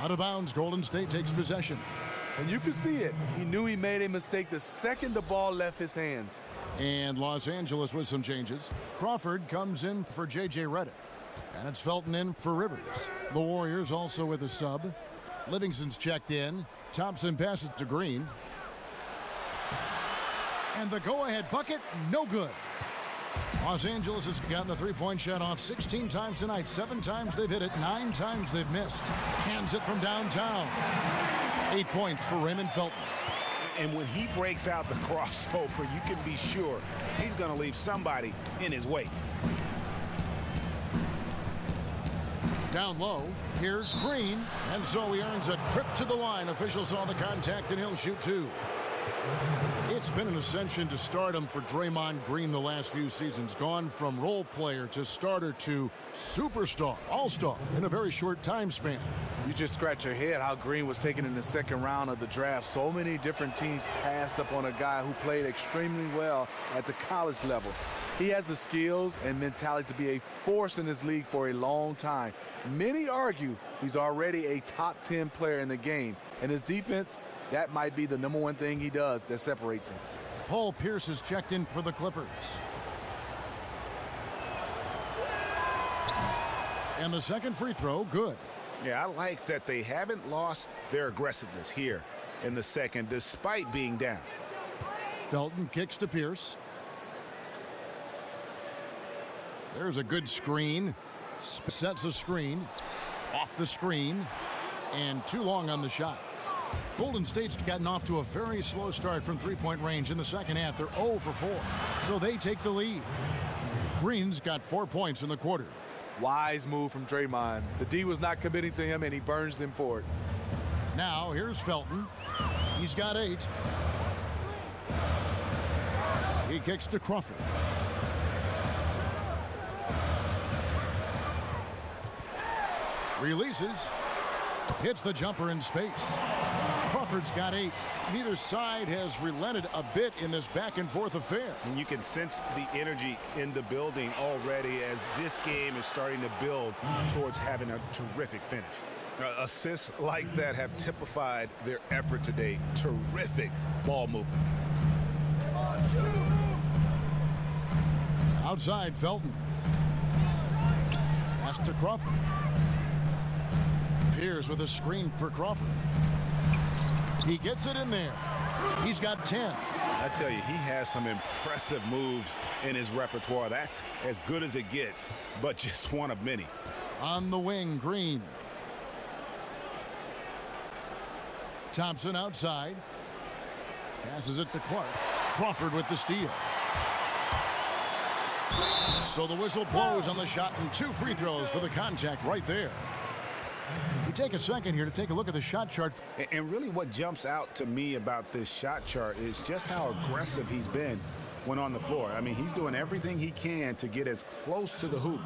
Out of bounds, Golden State takes possession. And you can see it. He knew he made a mistake the second the ball left his hands. And Los Angeles with some changes. Crawford comes in for J.J. Redick. And it's Felton in for Rivers. The Warriors also with a sub. Livingston's checked in. Thompson passes to Green. And the go-ahead bucket, no good. Los Angeles has gotten the three-point shot off 16 times tonight. 7 times they've hit it, 9 times they've missed. Hands it from downtown. 8 points for Raymond Felton. And when he breaks out the crossover, you can be sure he's going to leave somebody in his wake. Down low, here's Green, and so he earns a trip to the line. Officials saw the contact, and he'll shoot 2. It's been an ascension to stardom for Draymond Green the last few seasons. Gone from role player to starter to superstar, all-star in a very short time span. You just scratch your head how Green was taken in the second round of the draft. So many different teams passed up on a guy who played extremely well at the college level. He has the skills and mentality to be a force in this league for a long time. Many argue he's already a top 10 player in the game. And his defense, that might be the number one thing he does that separates him. Paul Pierce is checked in for the Clippers. And the second free throw, good. Yeah, I like that they haven't lost their aggressiveness here in the second, despite being down. Felton kicks to Pierce. There's a good screen. Sets a screen. Off the screen. And too long on the shot. Golden State's gotten off to a very slow start from three-point range in the second half. They're 0 for 4. So they take the lead. Green's got 4 points in the quarter. Wise move from Draymond. The D was not committing to him, and he burns them for it. Now here's Felton. He's got 8. He kicks to Crawford. Releases. Hits the jumper in space. Crawford's got 8. Neither side has relented a bit in this back-and-forth affair. And you can sense the energy in the building already as this game is starting to build towards having a terrific finish. Assists like that have typified their effort today. Terrific ball movement. Outside, Felton. Pass to Crawford. Pierce with a screen for Crawford. He gets it in there. He's got 10. I tell you, he has some impressive moves in his repertoire. That's as good as it gets, but just one of many. On the wing, Green. Thompson outside. Passes it to Clark. Crawford with the steal. So the whistle blows on the shot and 2 free throws for the contact right there. We take a second here to take a look at the shot chart. And really what jumps out to me about this shot chart is just how aggressive he's been when on the floor. I mean, he's doing everything he can to get as close to the hoop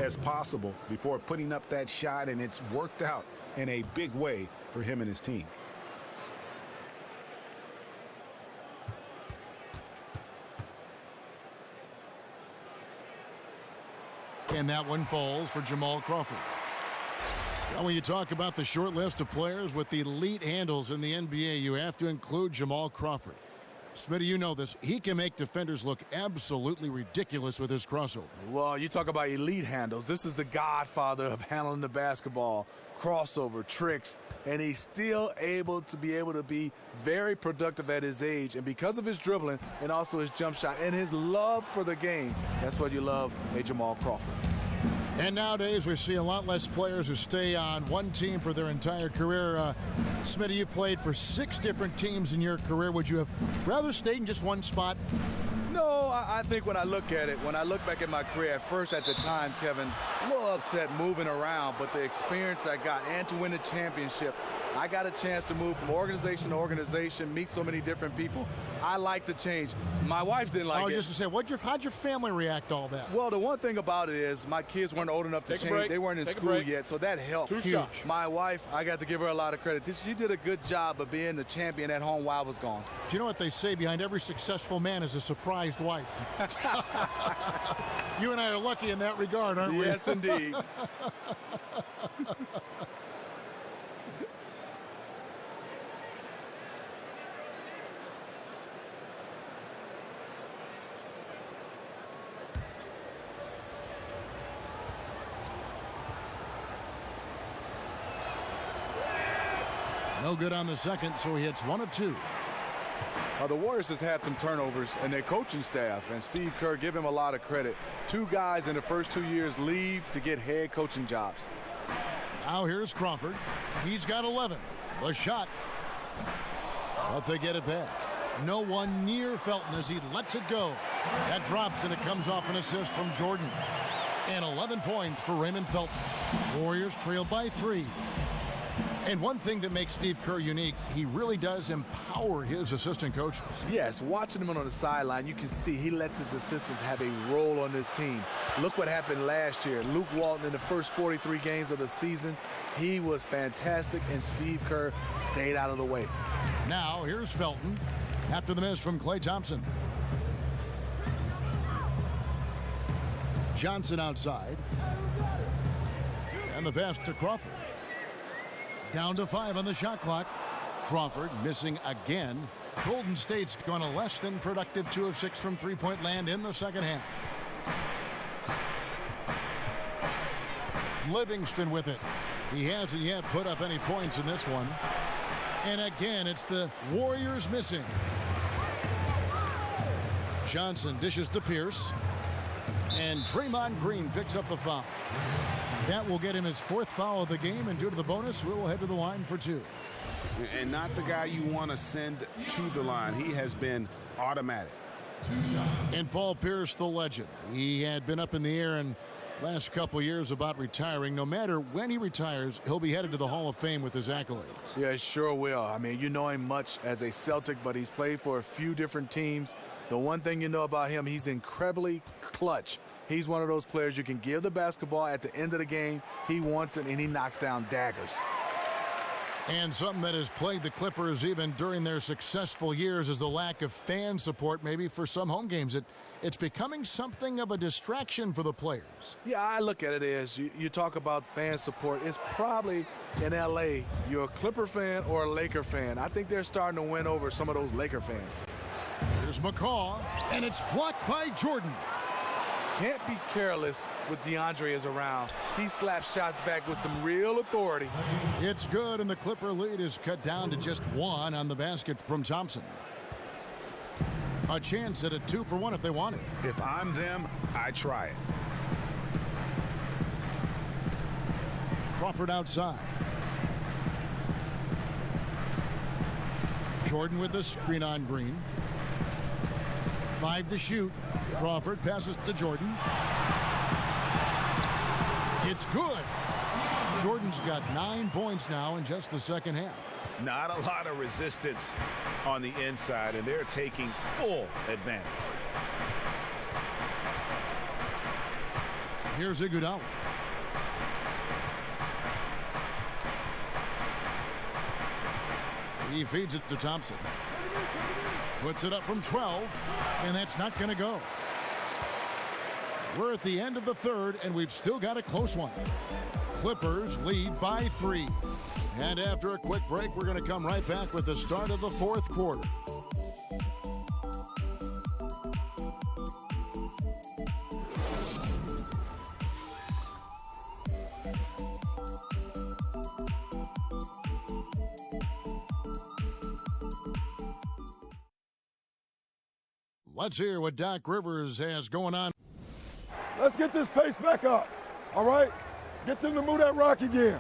as possible before putting up that shot, and it's worked out in a big way for him and his team. And that one falls for Jamal Crawford. Now, when you talk about the short list of players with the elite handles in the NBA, you have to include Jamal Crawford. Smitty, you know this. He can make defenders look absolutely ridiculous with his crossover. Well, you talk about elite handles. This is the godfather of handling the basketball, crossover, tricks, and he's still able to be very productive at his age. And because of his dribbling and also his jump shot and his love for the game, that's what you love a Jamal Crawford. And nowadays we see a lot less players who stay on one team for their entire career. Smitty, you played for 6 different teams in your career. Would you have rather stayed in just one spot? No, I think when I look back at my career, at first at the time, Kevin, a little upset moving around, but the experience I got and to win the championship, I got a chance to move from organization to organization, meet so many different people. I like the change. My wife didn't like it. I was just going to say, how'd your family react to all that? Well, the one thing about it is my kids weren't old enough to change. They weren't in school yet, so that helped. Huge. My wife, I got to give her a lot of credit. She did a good job of being the champion at home while I was gone. Do you know what they say? Behind every successful man is a surprised wife. You and I are lucky in that regard, aren't we? Yes, indeed. No good on the second, so he hits 1 of 2. The Warriors has had some turnovers in their coaching staff, and Steve Kerr, give him a lot of credit. 2 guys in the first 2 years leave to get head coaching jobs. Now here's Crawford. He's got 11. The shot. But they get it back. No one near Felton as he lets it go. That drops, and it comes off an assist from Jordan. And 11 points for Raymond Felton. Warriors trail by 3. And one thing that makes Steve Kerr unique, he really does empower his assistant coaches. Yes, watching him on the sideline, you can see he lets his assistants have a role on this team. Look what happened last year. Luke Walton in the first 43 games of the season, he was fantastic, and Steve Kerr stayed out of the way. Now here's Felton after the miss from Klay Thompson. Johnson outside. And the pass to Crawford. Down to 5 on the shot clock. Crawford missing again. Golden State's gone a less than productive 2 of 6 from three-point land in the second half. Livingston with it. He hasn't yet put up any points in this one. And again, it's the Warriors missing. Johnson dishes to Pierce. And Draymond Green picks up the foul. That will get him his 4th foul of the game, and due to the bonus, we will head to the line for 2. And not the guy you want to send to the line. He has been automatic. And Paul Pierce, the legend. He had been up in the air in last couple years about retiring. No matter when he retires, he'll be headed to the Hall of Fame with his accolades. Yeah, sure will. I mean, you know him much as a Celtic, but he's played for a few different teams. The one thing you know about him, he's incredibly clutch. He's one of those players you can give the basketball at the end of the game. He wants it, and he knocks down daggers. And something that has plagued the Clippers even during their successful years is the lack of fan support, maybe for some home games. It's becoming something of a distraction for the players. Yeah, I look at it as you talk about fan support. It's probably in L.A. you're a Clipper fan or a Laker fan. I think they're starting to win over some of those Laker fans. Here's McCaw, and it's blocked by Jordan. Can't be careless with DeAndre is around. He slaps shots back with some real authority. It's good, and the Clipper lead is cut down to just 1 on the basket from Thompson. A chance at a 2-for-1 if they want it. If I'm them, I try it. Crawford outside. Jordan with the screen on Green. 5 to shoot. Crawford passes to Jordan. It's good. Jordan's got 9 points now in just the second half. Not a lot of resistance on the inside, and they're taking full advantage. Here's Iguodala. He feeds it to Thompson. Puts it up from 12, and that's not going to go. We're at the end of the third, and we've still got a close one. Clippers lead by 3. And after a quick break, we're going to come right back with the start of the 4th quarter. Let's hear what Doc Rivers has going on. Let's get this pace back up, all right? Get them to move that rock again.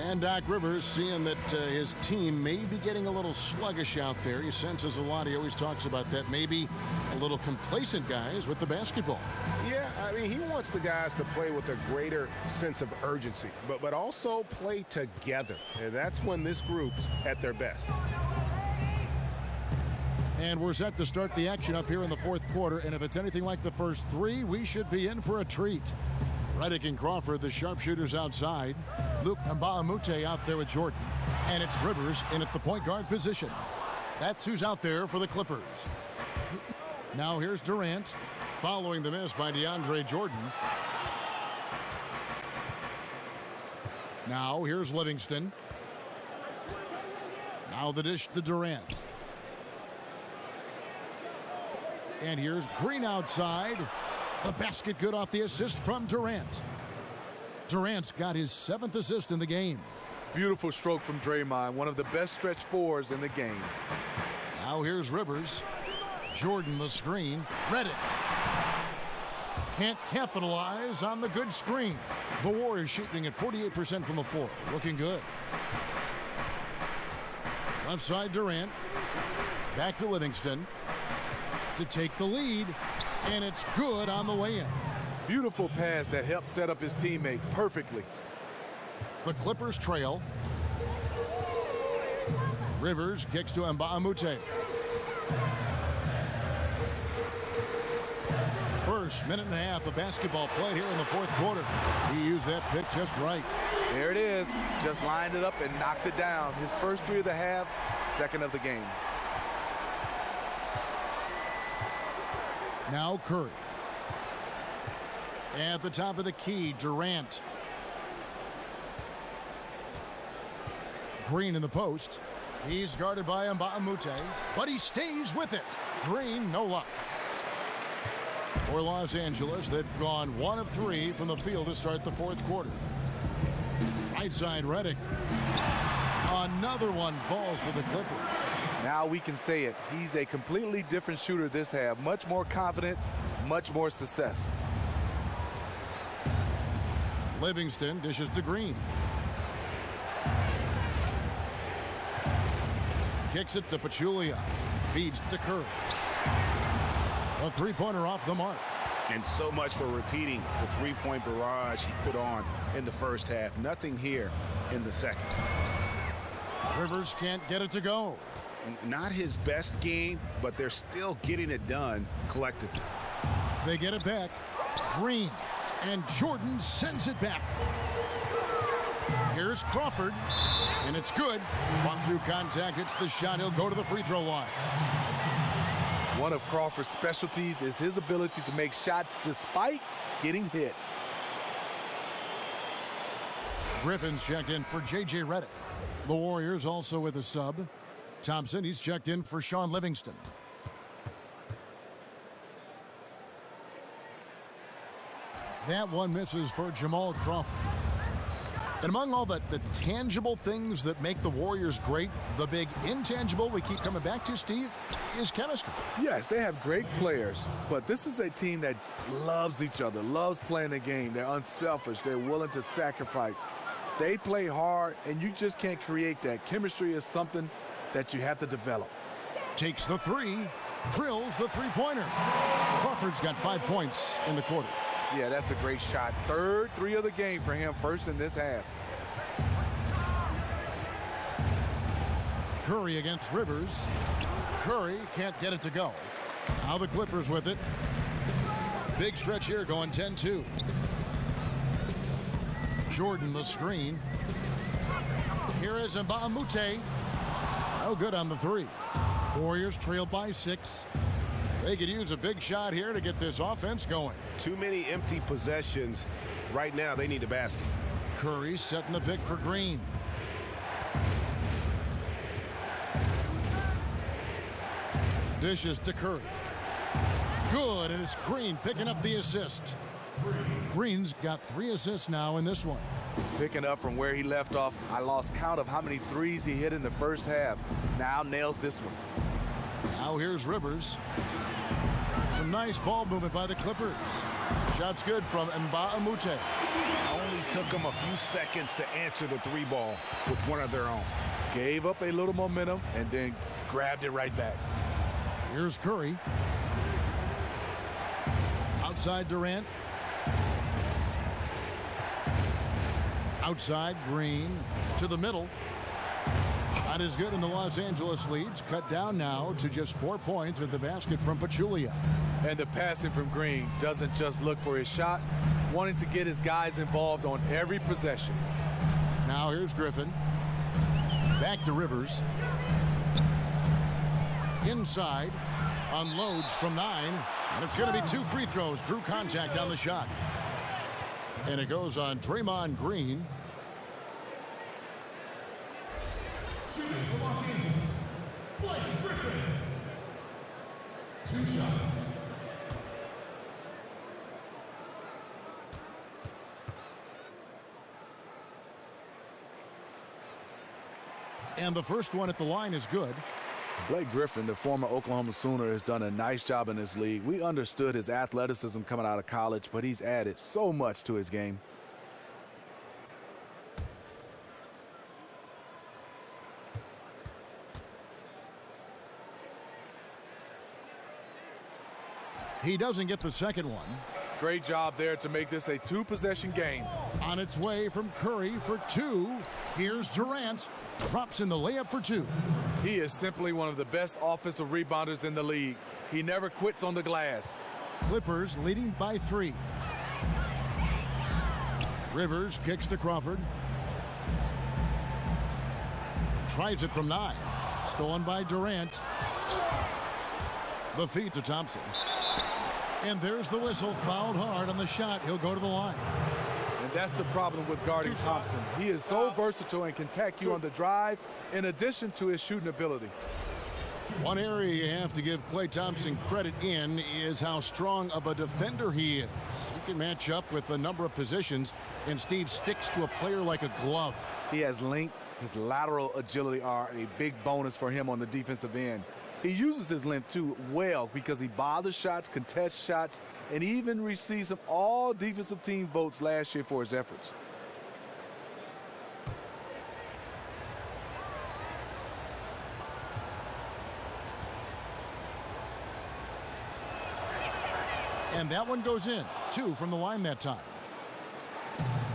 And Doc Rivers, seeing that his team may be getting a little sluggish out there, he senses a lot. He always talks about that. Maybe a little complacent guys with the basketball. Yeah, I mean, he wants the guys to play with a greater sense of urgency, but also play together. And that's when this group's at their best. And we're set to start the action up here in the fourth quarter. And if it's anything like the first three, we should be in for a treat. Redick and Crawford, the sharpshooters outside. Luke Mbah-a-Moute out there with Jordan. And it's Rivers in at the point guard position. That's who's out there for the Clippers. Now here's Durant, following the miss by DeAndre Jordan. Now here's Livingston. Now the dish to Durant. And here's Green outside. The basket good off the assist from Durant. Durant's got his 7th assist in the game. Beautiful stroke from Draymond, one of the best stretch fours in the game. Now here's Rivers. Jordan the screen. Redick can't capitalize on the good screen. The Warriors shooting at 48% from the floor. Looking good. Left side Durant. Back to Livingston to take the lead. And it's good on the way in. Beautiful pass that helped set up his teammate perfectly. The Clippers trail. Rivers kicks to Mbah-a-Moute. First minute and a half of basketball played here in the fourth quarter. He used that pick just right. There it is. Just lined it up and knocked it down. His first three of the half, second of the game. Now Curry. At the top of the key, Durant. Green in the post. He's guarded by Mbah-a-Moute, but he stays with it. Green, no luck. For Los Angeles, they've gone 1 of 3 from the field to start the fourth quarter. Right side, Redick. Another one falls for the Clippers. Now we can say it. He's a completely different shooter this half. Much more confidence, much more success. Livingston dishes to Green. Kicks it to Pachulia. Feeds to Curry. A three-pointer off the mark. And so much for repeating the three-point barrage he put on in the first half. Nothing here in the second. Rivers can't get it to go. Not his best game, but they're still getting it done collectively. They get it back. Green. And Jordan sends it back. Here's Crawford. And it's good. Fought through contact. It's the shot. He'll go to the free throw line. One of Crawford's specialties is his ability to make shots despite getting hit. Griffin's checked in for J.J. Redick. The Warriors also with a sub. Thompson, he's checked in for Sean Livingston. That one misses for Jamal Crawford. And among all the tangible things that make the Warriors great, the big intangible we keep coming back to, Steve, is chemistry. Yes, they have great players, but this is a team that loves each other, loves playing the game. They're unselfish. They're willing to sacrifice. They play hard, and you just can't create that. Chemistry is something that you have to develop. Takes the three, drills the three-pointer. Crawford's got 5 points in the quarter. Yeah, that's a great shot. Third three of the game for him, first in this half. Curry against Rivers. Curry can't get it to go. Now the Clippers with it. Big stretch here going 10-2. Jordan the screen. Here is Mbah-a-Moute. No good on the three. Warriors trail by 6. They could use a big shot here to get this offense going. Too many empty possessions. Right now, they need a basket. Curry setting the pick for Green. Dishes to Curry. Good, and it's Green picking up the assist. Green's got 3 assists now in this one. Picking up from where he left off. I lost count of how many threes he hit in the first half. Now nails this one. Now here's Rivers. Some nice ball movement by the Clippers. Shot's good from Mbamute. Only took them a few seconds to answer the three ball with one of their own. Gave up a little momentum and then grabbed it right back. Here's Curry. Outside Durant. Outside Green to the middle. Shot is good, and the Los Angeles leads cut down now to just 4 points with the basket from Pachulia. And the passing from Green doesn't just look for his shot, wanting to get his guys involved on every possession. Now here's Griffin. Back to Rivers. Inside. Unloads from 9. And it's going to be 2 free throws. Drew contact on the shot. And it goes on Draymond Green. Shooting for Los Angeles, Blake Griffin. 2 shots. And the first one at the line is good. Blake Griffin, the former Oklahoma Sooner, has done a nice job in this league. We understood his athleticism coming out of college, but he's added so much to his game. He doesn't get the second one. Great job there to make this a 2-possession game. On its way from Curry for 2. Here's Durant. Drops in the layup for 2. He is simply one of the best offensive rebounders in the league. He never quits on the glass. Clippers leading by 3. Rivers kicks to Crawford. Tries it from 9. Stolen by Durant. The feed to Thompson. And there's the whistle. Fouled hard on the shot. He'll go to the line. And that's the problem with guarding Thompson. He is so versatile and can tack you on the drive in addition to his shooting ability. One area you have to give Klay Thompson credit in is how strong of a defender he is. He can match up with a number of positions, and Steve sticks to a player like a glove. He has length. His lateral agility are a big bonus for him on the defensive end. He uses his length, too, well because he bothers shots, contests shots, and even received some all-defensive team votes last year for his efforts. And that one goes in. 2 from the line that time.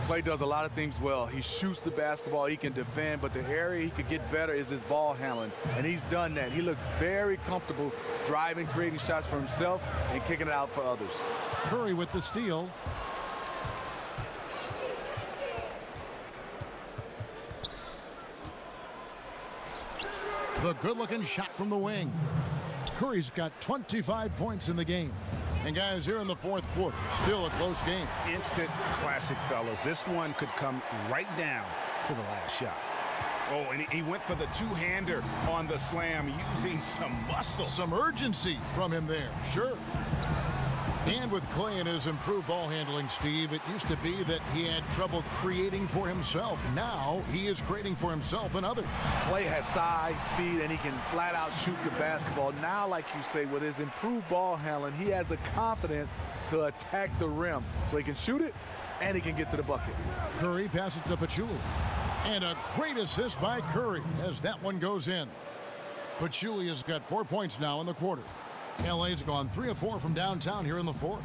Klay does a lot of things well. He shoots the basketball, he can defend, but the area he could get better is his ball handling, and he's done that. He looks very comfortable driving, creating shots for himself, and kicking it out for others. Curry with the steal. The good-looking shot from the wing. Curry's got 25 points in the game. And guys, here in the 4th quarter, still a close game. Instant classic, fellas. This one could come right down to the last shot. Oh, and he went for the two-hander on the slam, using some muscle. Some urgency from him there, sure. And with Klay and his improved ball handling, Steve, it used to be that he had trouble creating for himself. Now he is creating for himself and others. Klay has size, speed, and he can flat out shoot the basketball. Now, like you say, with his improved ball handling, he has the confidence to attack the rim so he can shoot it and he can get to the bucket. Curry passes to Pachulia. And a great assist by Curry as that one goes in. Pachulia's got 4 points now in the quarter. LA's gone 3 of 4 from downtown here in the 4th.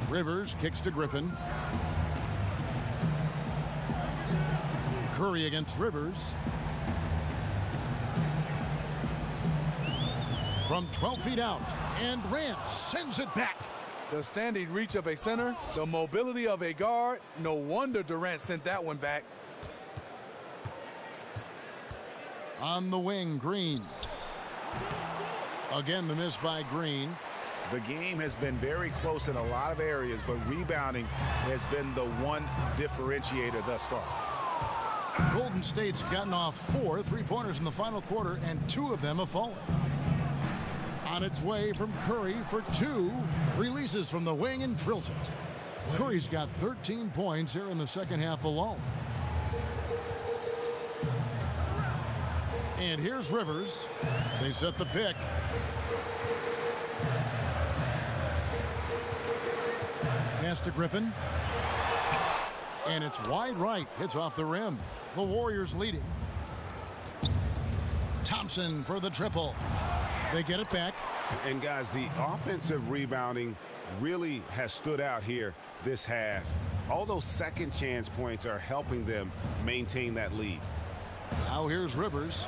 Rivers kicks to Griffin. Curry against Rivers. From 12 feet out, and Durant sends it back. The standing reach of a center, the mobility of a guard. No wonder Durant sent that one back. On the wing, Green. Again, the miss by Green. The game has been very close in a lot of areas, but rebounding has been the one differentiator thus far. Golden State's gotten off 4 3-pointers in the final quarter, and 2 of them have fallen. On its way from Curry for 2. Releases from the wing and drills it. Curry's got 13 points here in the second half alone. And here's Rivers. They set the pick. pass to Griffin. And it's wide right. Hits off the rim. The Warriors leading. Thompson for the triple. They get it back. And guys, the offensive rebounding really has stood out here this half. All those second chance points are helping them maintain that lead. Now here's Rivers.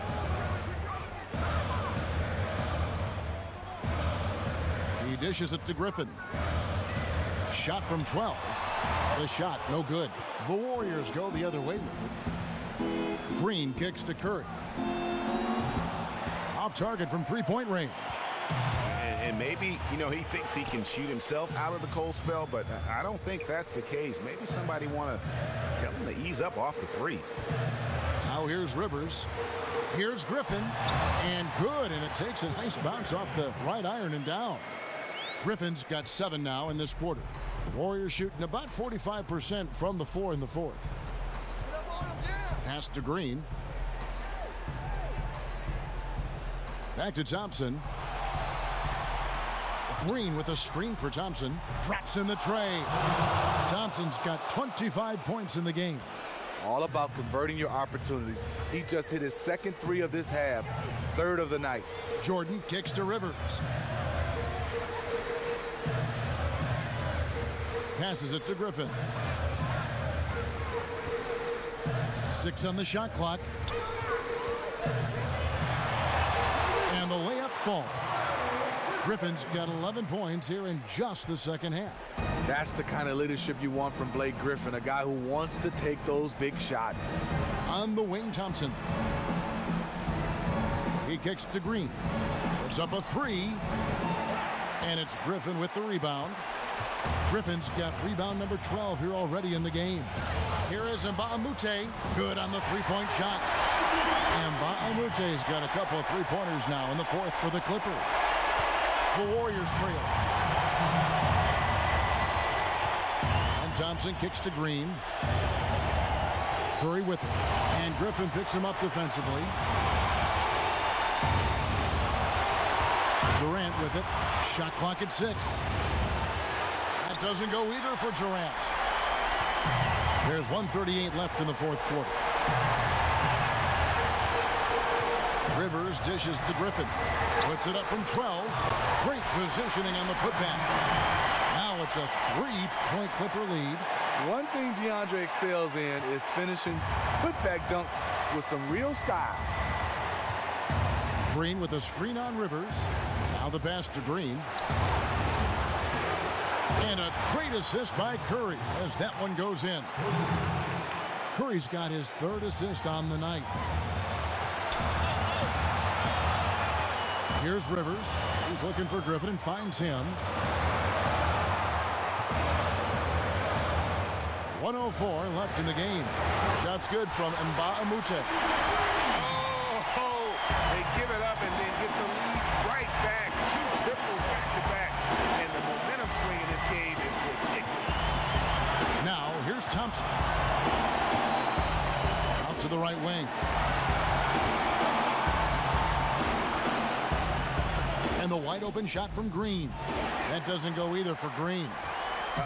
He dishes it to Griffin. Shot from 12. The shot no good. The Warriors go the other way with it. Green kicks to Curry. Off target from three-point range. And maybe, you know, he thinks he can shoot himself out of the cold spell, but I don't think that's the case. Maybe somebody want to tell him to ease up off the threes. Now here's Rivers. Here's Griffin. And good, and it takes a nice bounce off the right iron and down. Griffin's got 7 now in this quarter. Warriors shooting about 45% from the floor in the fourth. Pass to Green. Back to Thompson. Green with a screen for Thompson. Drops in the tray. Thompson's got 25 points in the game. All about converting your opportunities. He just hit his second three of this half, third of the night. Jordan kicks to Rivers. Passes it to Griffin. 6 on the shot clock. And the layup falls. Griffin's got 11 points here in just the second half. That's the kind of leadership you want from Blake Griffin, a guy who wants to take those big shots. On the wing, Thompson. He kicks to Green. Puts up a 3. And it's Griffin with the rebound. Griffin's got rebound number 12 here already in the game. Here is Mbah a Moute. Good on the three-point shot. Mbah a Moute's got a couple of three-pointers now in the fourth for the Clippers. The Warriors trail. And Thompson kicks to Green. Curry with it. And Griffin picks him up defensively. Durant with it. Shot clock at 6. That doesn't go either for Durant. There's 1:38 left in the fourth quarter. Rivers dishes to Griffin. Puts it up from 12. Great positioning on the putback. Now it's a 3-point Clipper lead. One thing DeAndre excels in is finishing putback dunks with some real style. Green with a screen on Rivers. Now the pass to Green. And a great assist by Curry as that one goes in. Curry's got his 3rd assist on the night. Here's Rivers. He's looking for Griffin and finds him. 1:04 left in the game. Shot's good from Mbah a Moute. Oh, they give it up and then get the lead right back. 2 triples back-to-back. And the momentum swing in this game is ridiculous. Now, here's Thompson. Out to the right wing. And the wide open shot from Green. That doesn't go either for Green.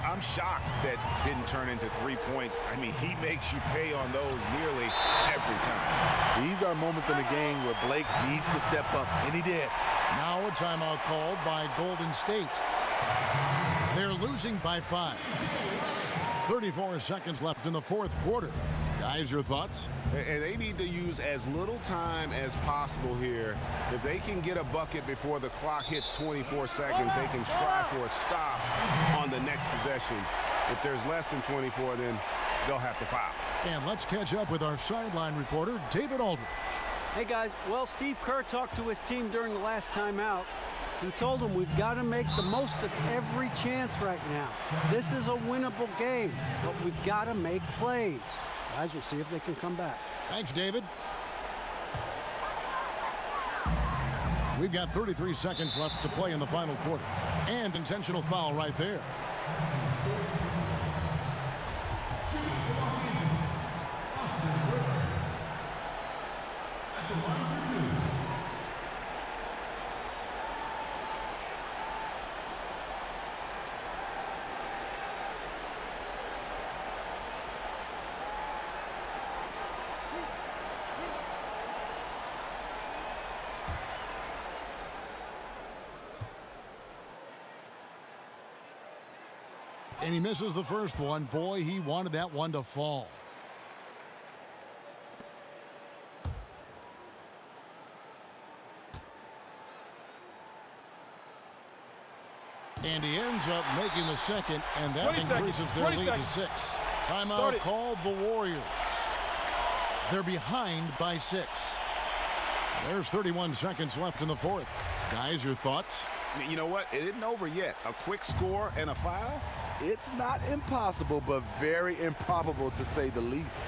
I'm shocked that didn't turn into 3 points. I mean, he makes you pay on those nearly every time. These are moments in the game where Blake needs to step up, and he did. Now a timeout called by Golden State. They're losing by 5. 34 seconds left in the fourth quarter. Guys, your thoughts? And they need to use as little time as possible here. If they can get a bucket before the clock hits 24 seconds, they can try for a stop on the next possession. If there's less than 24, then they'll have to foul. And let's catch up with our sideline reporter, David Aldridge. Hey, guys. Well, Steve Kerr talked to his team during the last timeout. He told them we've got to make the most of every chance right now. This is a winnable game, but we've got to make plays. Guys, we'll see if they can come back. Thanks, David. We've got 33 seconds left to play in the final quarter. And intentional foul right there. Shooting for Los Angeles, Austin Rivers. At the line for 2. And he misses the first one. Boy, he wanted that one to fall. And he ends up making the second, and that increases their lead to 6. Timeout called the Warriors. They're behind by 6. There's 31 seconds left in the fourth. Guys, your thoughts? You know what? It isn't over yet. A quick score and a foul? It's not impossible, but very improbable to say the least.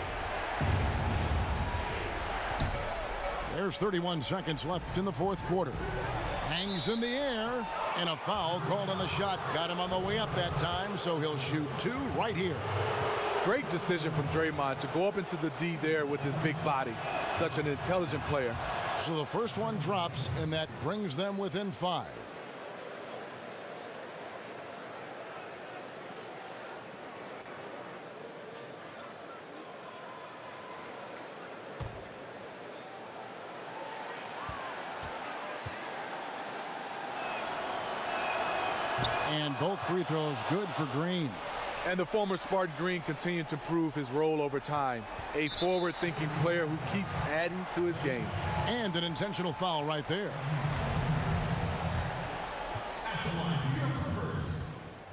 There's 31 seconds left in the fourth quarter. Hangs in the air, and a foul called on the shot. Got him on the way up that time, so he'll shoot 2 right here. Great decision from Draymond to go up into the D there with his big body. Such an intelligent player. So the first one drops, and that brings them within 5. And both free throws good for Green. And the former Spartan Green continued to prove his role over time. A forward-thinking player who keeps adding to his game. And an intentional foul right there. At the line, your Clippers,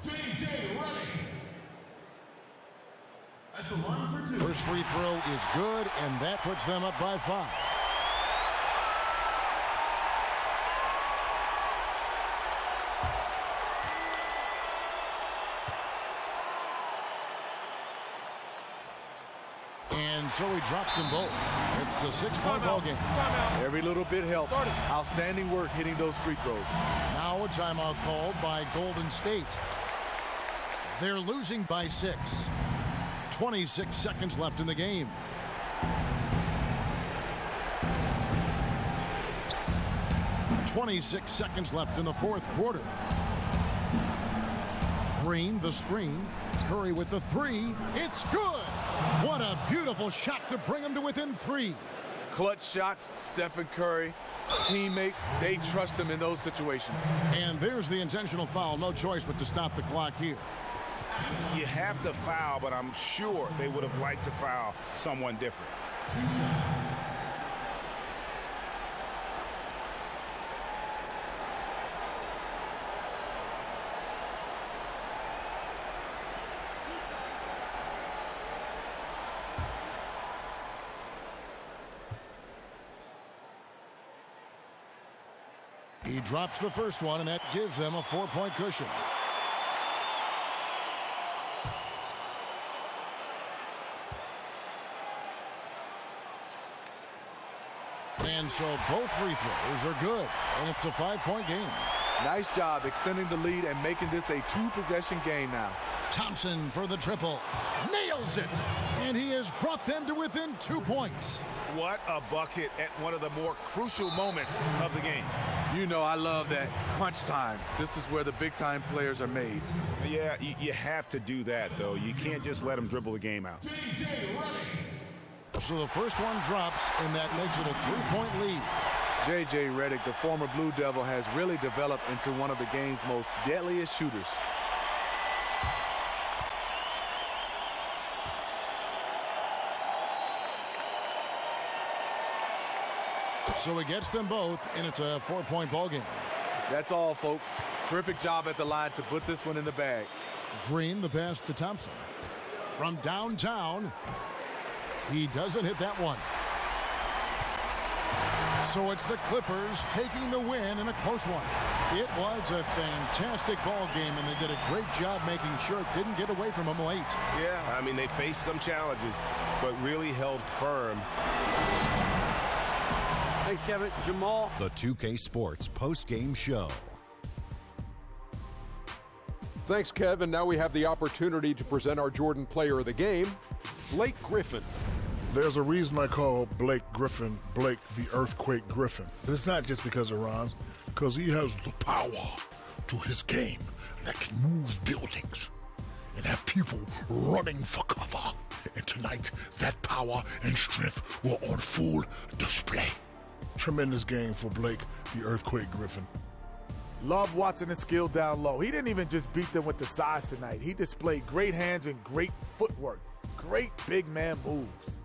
J.J. Redick. At the line for 2. First free throw is good, and that puts them up by 5. And so he drops them both. It's a 6-point ball game. Every little bit helps. Outstanding work hitting those free throws. Now a timeout called by Golden State. They're losing by 6. 26 seconds left in the game. .26 seconds left in the fourth quarter. Green, the screen. Curry with the 3. It's good. What a beautiful shot to bring him to within 3. Clutch shots, Stephen Curry, teammates, they trust him in those situations. And there's the intentional foul. No choice but to stop the clock here. You have to foul, but I'm sure they would have liked to foul someone different. 2 shots. He drops the first one, and that gives them a 4-point cushion. And so both free throws are good, and it's a 5-point game. Nice job extending the lead and making this a 2-possession game now. Thompson for the triple. Nails it! And he has brought them to within 2 points. What a bucket at one of the more crucial moments of the game. You know I love that crunch time. This is where the big-time players are made. Yeah, you have to do that, though. You can't just let them dribble the game out. J.J. Redick. So the first one drops, and that makes it a 3-point lead. J.J. Redick, the former Blue Devil, has really developed into one of the game's most deadliest shooters. So he gets them both, and it's a 4-point ball game. That's all, folks. Terrific job at the line to put this one in the bag. Green, the pass to Thompson. From downtown, he doesn't hit that one. So it's the Clippers taking the win in a close one. It was a fantastic ball game, and they did a great job making sure it didn't get away from them late. Yeah, I mean, they faced some challenges, but really held firm. Thanks, Kevin. Jamal. The 2K Sports post-game show. Thanks, Kevin. Now we have the opportunity to present our Jordan Player of the Game, Blake Griffin. There's a reason I call Blake Griffin Blake the Earthquake Griffin. And it's not just because of Ron, because he has the power to his game that can move buildings and have people running for cover. And tonight, that power and strength were on full display. Tremendous game for Blake the Earthquake Griffin. Love watching his skill down low. He didn't even just beat them with the size tonight. He displayed great hands and great footwork. Great big man moves.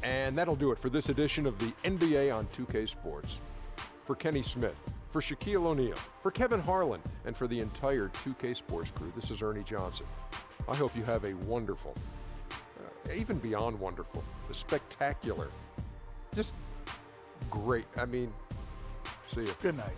And that'll do it for this edition of the NBA on 2K Sports. For Kenny Smith, for Shaquille O'Neal, for Kevin Harlan, and for the entire 2K Sports crew, this is Ernie Johnson. I hope you have a wonderful, even beyond wonderful, a spectacular, just great. I mean, see you. Good night.